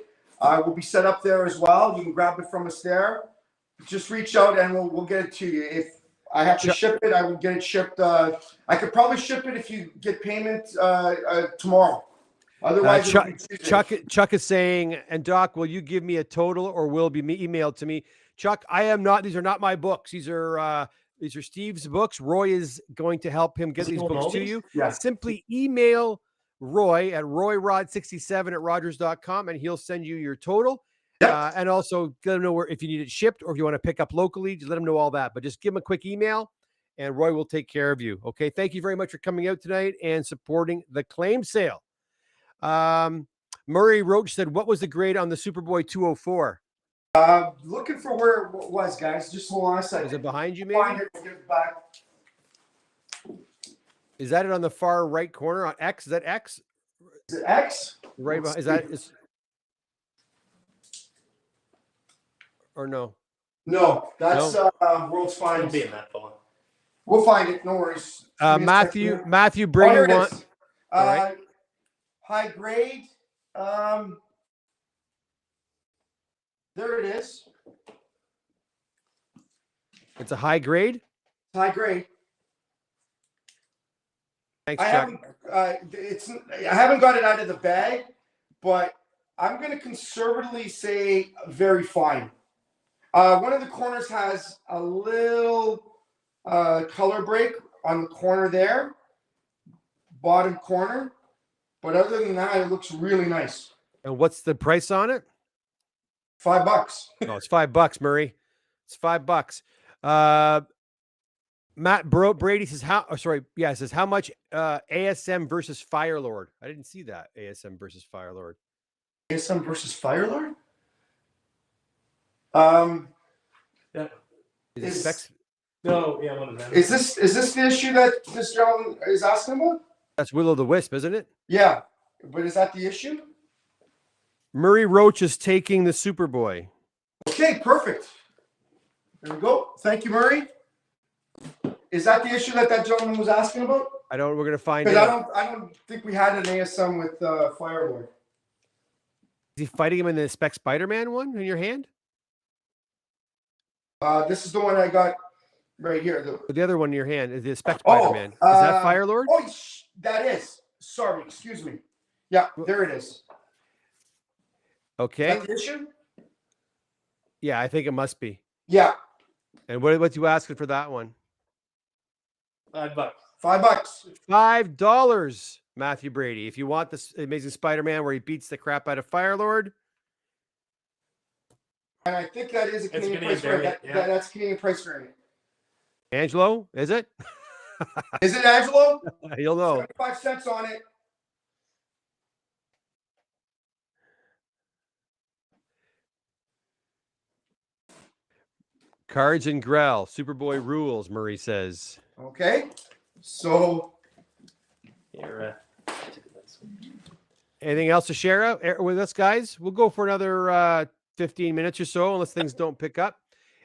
we'll be set up there as well. You can grab it from us there. Just reach out and we'll get it to you. If I have to ship it, I will get it shipped. I could probably ship it if you get payment tomorrow. Otherwise, Chuck is saying, and Doc, will you give me a total or will it be emailed to me? Chuck, I am not. These are not my books. These are Steve's books. Roy is going to help him get these books to you. Yeah. Simply email Roy at royrod67@rogers.com and he'll send you your total. Yep. And also let him know if you need it shipped or if you want to pick up locally, just let him know all that. But just give him a quick email and Roy will take care of you. Okay. Thank you very much for coming out tonight and supporting the claim sale. Murray Roach said, what was the grade on the Superboy 204? Looking for where it was, guys. Just hold on a second. Is it behind you, maybe? Find it, we'll get it back. Is that it on the far right corner on X? Is that X? Is it X? Right behind, is that or no? No, that's World's It'll Finest. be in that phone. We'll find it. No worries. Give me a second here. Matthew Oh, Brady here it wants. is. All right. High grade. There it is. It's a high grade. High grade. Thanks, I Chuck. haven't got it out of the bag, but I'm going to conservatively say very fine. One of the corners has a little color break on the corner there, bottom corner. But other than that, it looks really nice. And what's the price on it? $5. Oh, it's $5, Murray. It's $5. Matt Brady says says how much ASM versus Firelord. I didn't see that. ASM versus Firelord. ASM versus Firelord? Yeah. One of them. Is this the issue that this gentleman is asking about? That's Will-O-the-Wisp, isn't it? Yeah. But is that the issue? Murray Roach is taking the Superboy. Okay, perfect. There we go. Thank you, Murray. Is that the issue that gentleman was asking about? We're going to find Because out. I don't think we had an ASM with Firelord. Is he fighting him in the Spec Spider-Man one in your hand? This is the one I got right here. The other one in your hand is the Spec Spider-Man. Is that Firelord? Oh, that is. Sorry, excuse me. Yeah, there it is. Okay. Is that the issue? Yeah, I think it must be. Yeah. And what you asking for that one? $5. $5. $5, Matthew Brady. If you want this Amazing Spider-Man where he beats the crap out of Firelord. And I think that is a Canadian price variant. That's Canadian price variant. Angelo, is it? Is it Angelo? He'll know. 75 cents on it. Cards and Grell. Superboy rules, Murray says. Okay. So Here, anything else to share out with us, guys? We'll go for another 15 minutes or so, unless things don't pick up.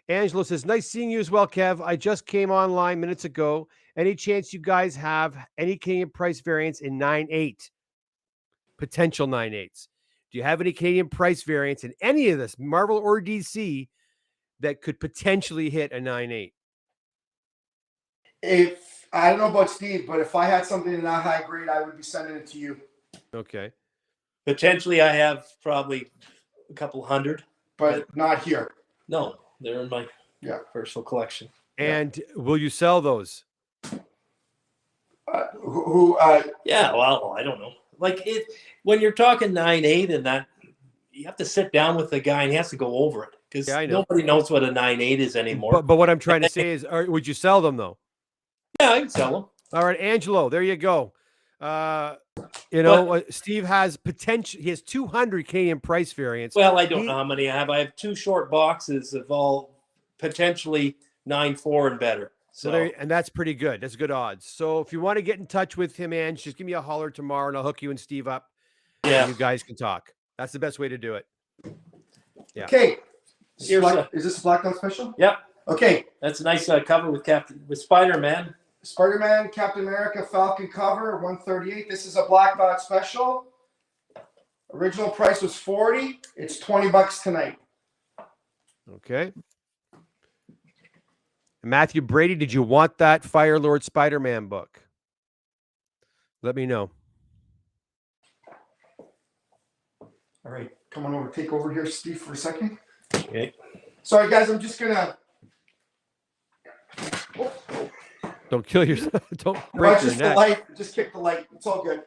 Angelo says, nice seeing you as well, Kev. I just came online minutes ago. Any chance you guys have any Canadian price variants in 9.8? Potential 9.8s. Do you have any Canadian price variants in any of this, Marvel or DC, that could potentially hit a 9.8? if I don't know about Steve, but if I had something in that high grade, I would be sending it to you. Okay. potentially, I have probably a couple hundred, but not here. No, they're in my personal collection. And will you sell those? Yeah, well, I don't know. Like when you're talking 9.8 and that, you have to sit down with the guy and he has to go over it because nobody knows what a 9.8 is anymore. But what I'm trying to say is, would you sell them though? Yeah, I can sell them. All right, Angelo, there you go. Steve has potential. He has 200 Canadian price variants. Well, I don't know how many I have. I have 2 short boxes of all potentially 9.4 and better. So and that's pretty good. That's good odds. So if you want to get in touch with him, Ange, just give me a holler tomorrow and I'll hook you and Steve up. Yeah. You guys can talk. That's the best way to do it. Yeah. Okay. Is this a Blackout special? Yeah. Okay. That's a nice cover with Spider-Man. Spider-Man, Captain America, Falcon cover, 138. This is a Black Dot special. Original price was $40. It's $20 tonight. Okay. Matthew Brady, did you want that Fire Lord Spider-Man book? Let me know. All right. Come on over. Take over here, Steve, for a second. Okay. Sorry, guys. I'm just going to... Don't kill yourself. Don't break your neck. The light. Just kick the light. It's all good.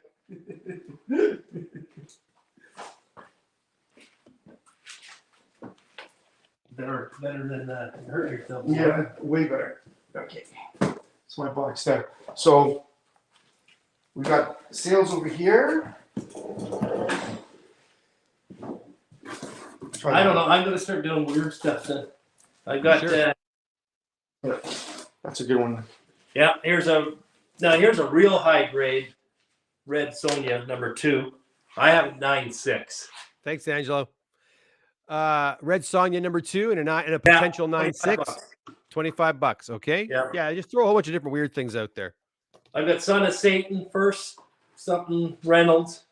Better than hurt yourself. Yeah, way better. Okay. That's my box there. So we got sales over here. I don't know. I'm going to start doing weird stuff then. I got that's a good one. Yeah, here's a real high grade Red Sonja #2. I have 9.6. Thanks, Angelo. Red Sonja #2 and a potential 9.6. $25. Okay. Yeah. Yeah. Just throw a whole bunch of different weird things out there. I've got Son of Satan first, something Reynolds,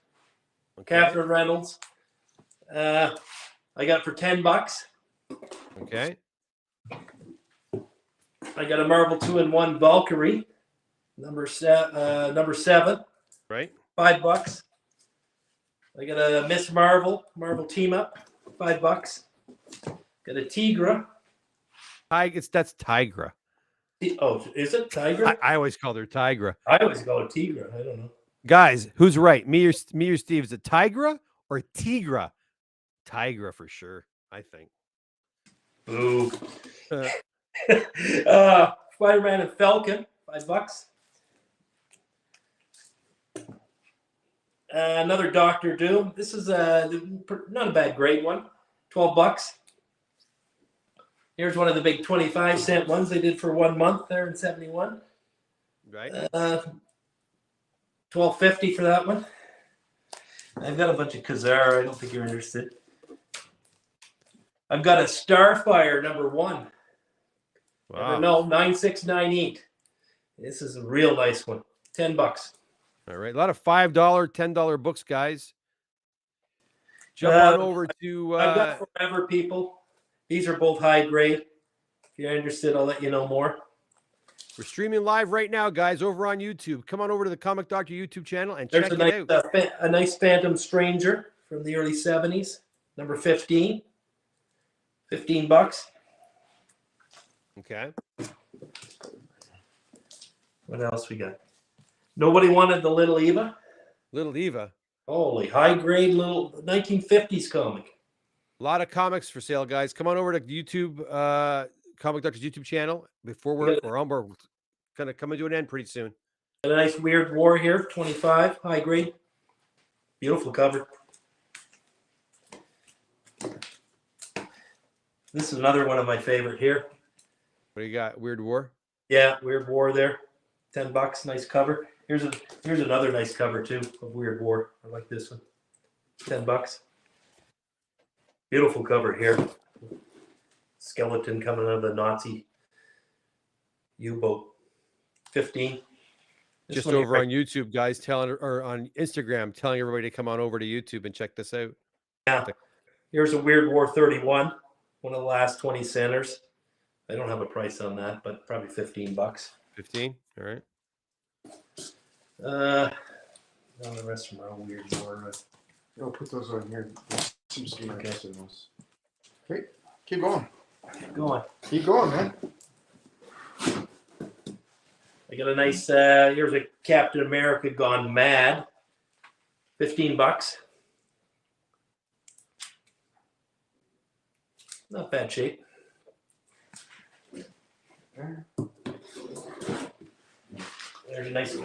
Okay. Catherine Reynolds. I got it for $10. Okay. I got a Marvel 2-in-1 Valkyrie, number 7, Right. $5. I got a Miss Marvel Team Up, $5. Got a Tigra. That's Tigra. Oh, is it Tigra? I always called her Tigra. I always call it Tigra. I don't know. Guys, who's right? Me or Steve? Is it Tigra or Tigra? Tigra for sure, I think. Boo. Spider-Man and Falcon, $5. Another Doctor Doom. This is not a bad grade one. $12. Here's one of the big 25-cent ones they did for 1 month there in 71. Right. $12.50 for that one. I've got a bunch of Kazar. I don't think you're interested. I've got a Starfire number 1. Wow. No, 9698. This is a real nice one. $10. All right. A lot of $5, $10 books, guys. Jump on over to I've got Forever People. These are both high grade. If you're interested, I'll let you know more. we're streaming live right now, guys, over on YouTube. Come on over to the Comic Doctor YouTube channel and check it out. A nice Phantom Stranger from the early 70s, number 15. $15. Okay. What else we got? Nobody wanted the Little Eva. Little Eva. Holy high grade little 1950s comic. A lot of comics for sale, guys. Come on over to YouTube, Comic Doctor's YouTube channel. Before we're going to come to an end pretty soon. And a nice Weird War here, 25, high grade. Beautiful cover. This is another one of my favorite here. What do you got? Weird War? Yeah, Weird War there. $10, nice cover. Here's another nice cover too of Weird War. I like this one. $10. Beautiful cover here. Skeleton coming out of the Nazi U-boat. 15. Just over on YouTube, guys, or on Instagram, telling everybody to come on over to YouTube and check this out. Yeah. Here's a Weird War 31, one of the last 20 centers. I don't have a price on that, but probably $15. 15. All right. No, the rest of them are all Weird War. I'll put those on here. Seems to be Okay. nice in those. Okay, keep going. Keep going. Keep going, man. I got a nice, here's a Captain America Gone Mad. $15. Not bad shape. There's a nice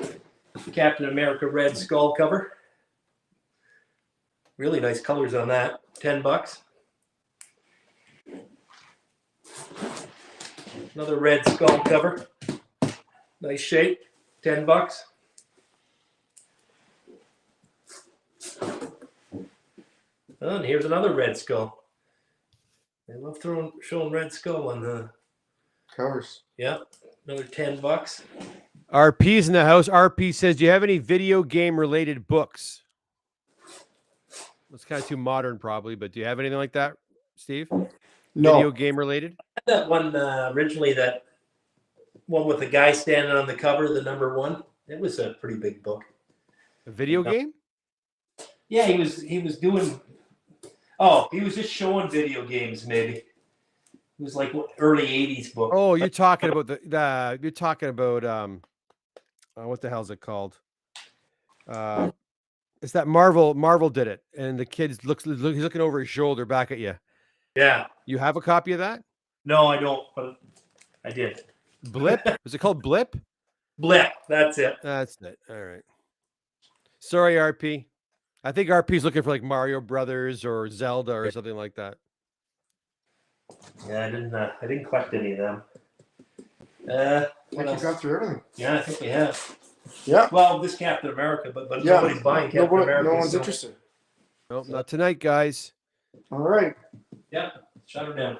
Captain America Red Skull cover. Really nice colors on that. $10. Another Red Skull cover. Nice shape. $10. Oh, and here's another Red Skull. I love showing Red Skull on the Covers. yeah. Another $10. RP's in the house. RP says, do you have any video game related books? That's kind of too modern, probably, but do you have anything like that, Steve? No. Video game related? That one originally, that one with the guy standing on the cover, the number 1. It was a pretty big book. A video game? Yeah, he was doing. Oh, he was just showing video games. Maybe it was like early '80s book. Oh, you're talking about you're talking about what the hell is it called? It's that Marvel did it, and the kid he's looking over his shoulder back at you. Yeah. You have a copy of that? No, I don't, but I did. Blip? Was it called Blip? Blip. That's it. That's it. All right. Sorry, RP. I think RP's looking for like Mario Brothers or Zelda or something like that. Yeah, I didn't collect any of them. I What think else? you got through everything. Yeah, I think we have. Yeah. Well, this Captain America, but Yeah. nobody's buying Captain America. No one's so- interested. Nope, not tonight, guys. All right. Yeah, shut her down.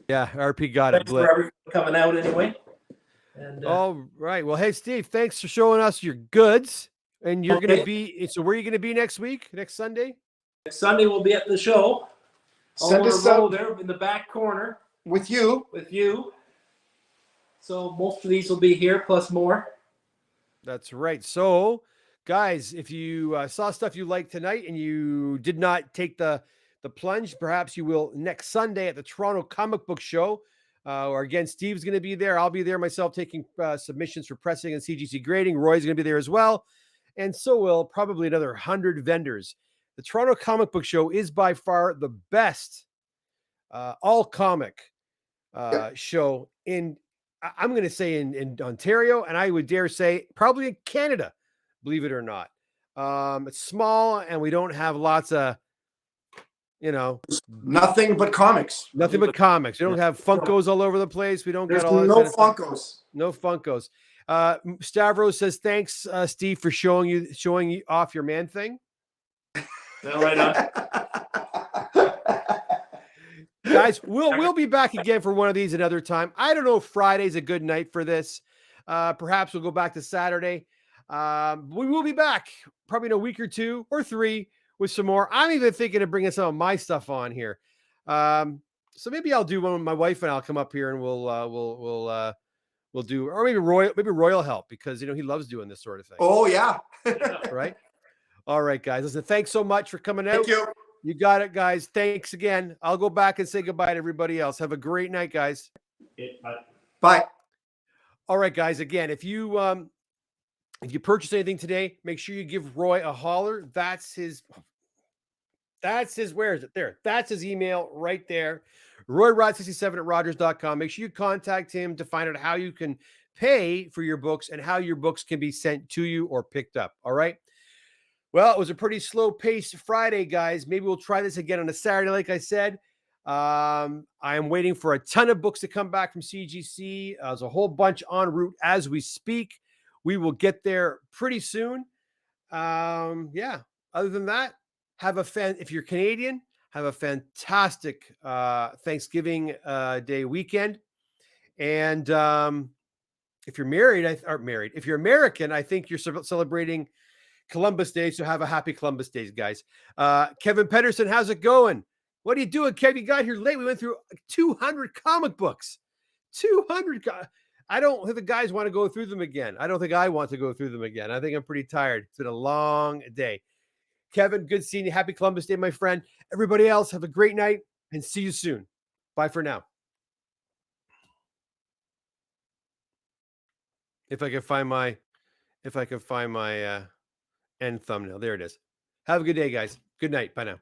Yeah, RP got it. Thanks for everyone coming out anyway. And All right. Well, hey, Steve, thanks for showing us your goods. And you're going to be, so where are you going to be next week? Next Sunday? next Sunday we'll be at the show. Send Over us a row out there in the back corner with you. with you. So most of these will be here plus more. That's right. So, guys, if you saw stuff you liked tonight and you did not take the plunge, perhaps you will next Sunday at the Toronto Comic Book Show. Or again, Steve's going to be there. I'll be there myself taking submissions for pressing and CGC grading. Roy's going to be there as well. And so will probably another 100 vendors. The Toronto Comic Book Show is by far the best all comic show in, I'm going to say in Ontario, and I would dare say probably in Canada, believe it or not. It's small and we don't have lots of, Nothing but comics. nothing but comics. We don't have Funkos all over the place. We don't There's get all that no kind of stuff. Funkos. No Funkos. Stavros says, thanks, Steve, for showing you off your man thing. Well, right on. Guys, we'll be back again for one of these another time. I don't know if Friday's a good night for this. Perhaps we'll go back to Saturday. We will be back probably in a week or 2 or 3 with some more. I'm even thinking of bringing some of my stuff on here. So maybe I'll do one with my wife and I'll come up here and we'll do, or maybe Roy will help because, he loves doing this sort of thing. Oh, yeah. Right. All right, guys. Listen, thanks so much for coming out. Thank you. You got it, guys. Thanks again. I'll go back and say goodbye to everybody else. Have a great night, guys. Bye. All right, guys. Again, if you purchase anything today, make sure you give Roy a holler. That's his, where is it? There. That's his email right there. RoyRod67@Rogers.com. Make sure you contact him to find out how you can pay for your books and how your books can be sent to you or picked up. All right. Well, it was a pretty slow paced Friday, guys. Maybe we'll try this again on a Saturday, like I said. I am waiting for a ton of books to come back from CGC. There's a whole bunch en route as we speak. We will get there pretty soon. Yeah. Other than that, if you're Canadian, have a fantastic Thanksgiving Day weekend. And if you're if you're American, I think you're celebrating Columbus Day. So have a happy Columbus Days, guys. Kevin Pedersen, how's it going? What are you doing, Kev? You got here late. We went through 200 comic books. 200. I don't think the guys want to go through them again. I don't think I want to go through them again. I think I'm pretty tired. It's been a long day. Kevin, good seeing you. Happy Columbus Day, my friend. Everybody else, have a great night and see you soon. Bye for now. If I can find my end thumbnail. There it is. Have a good day, guys. Good night. Bye now.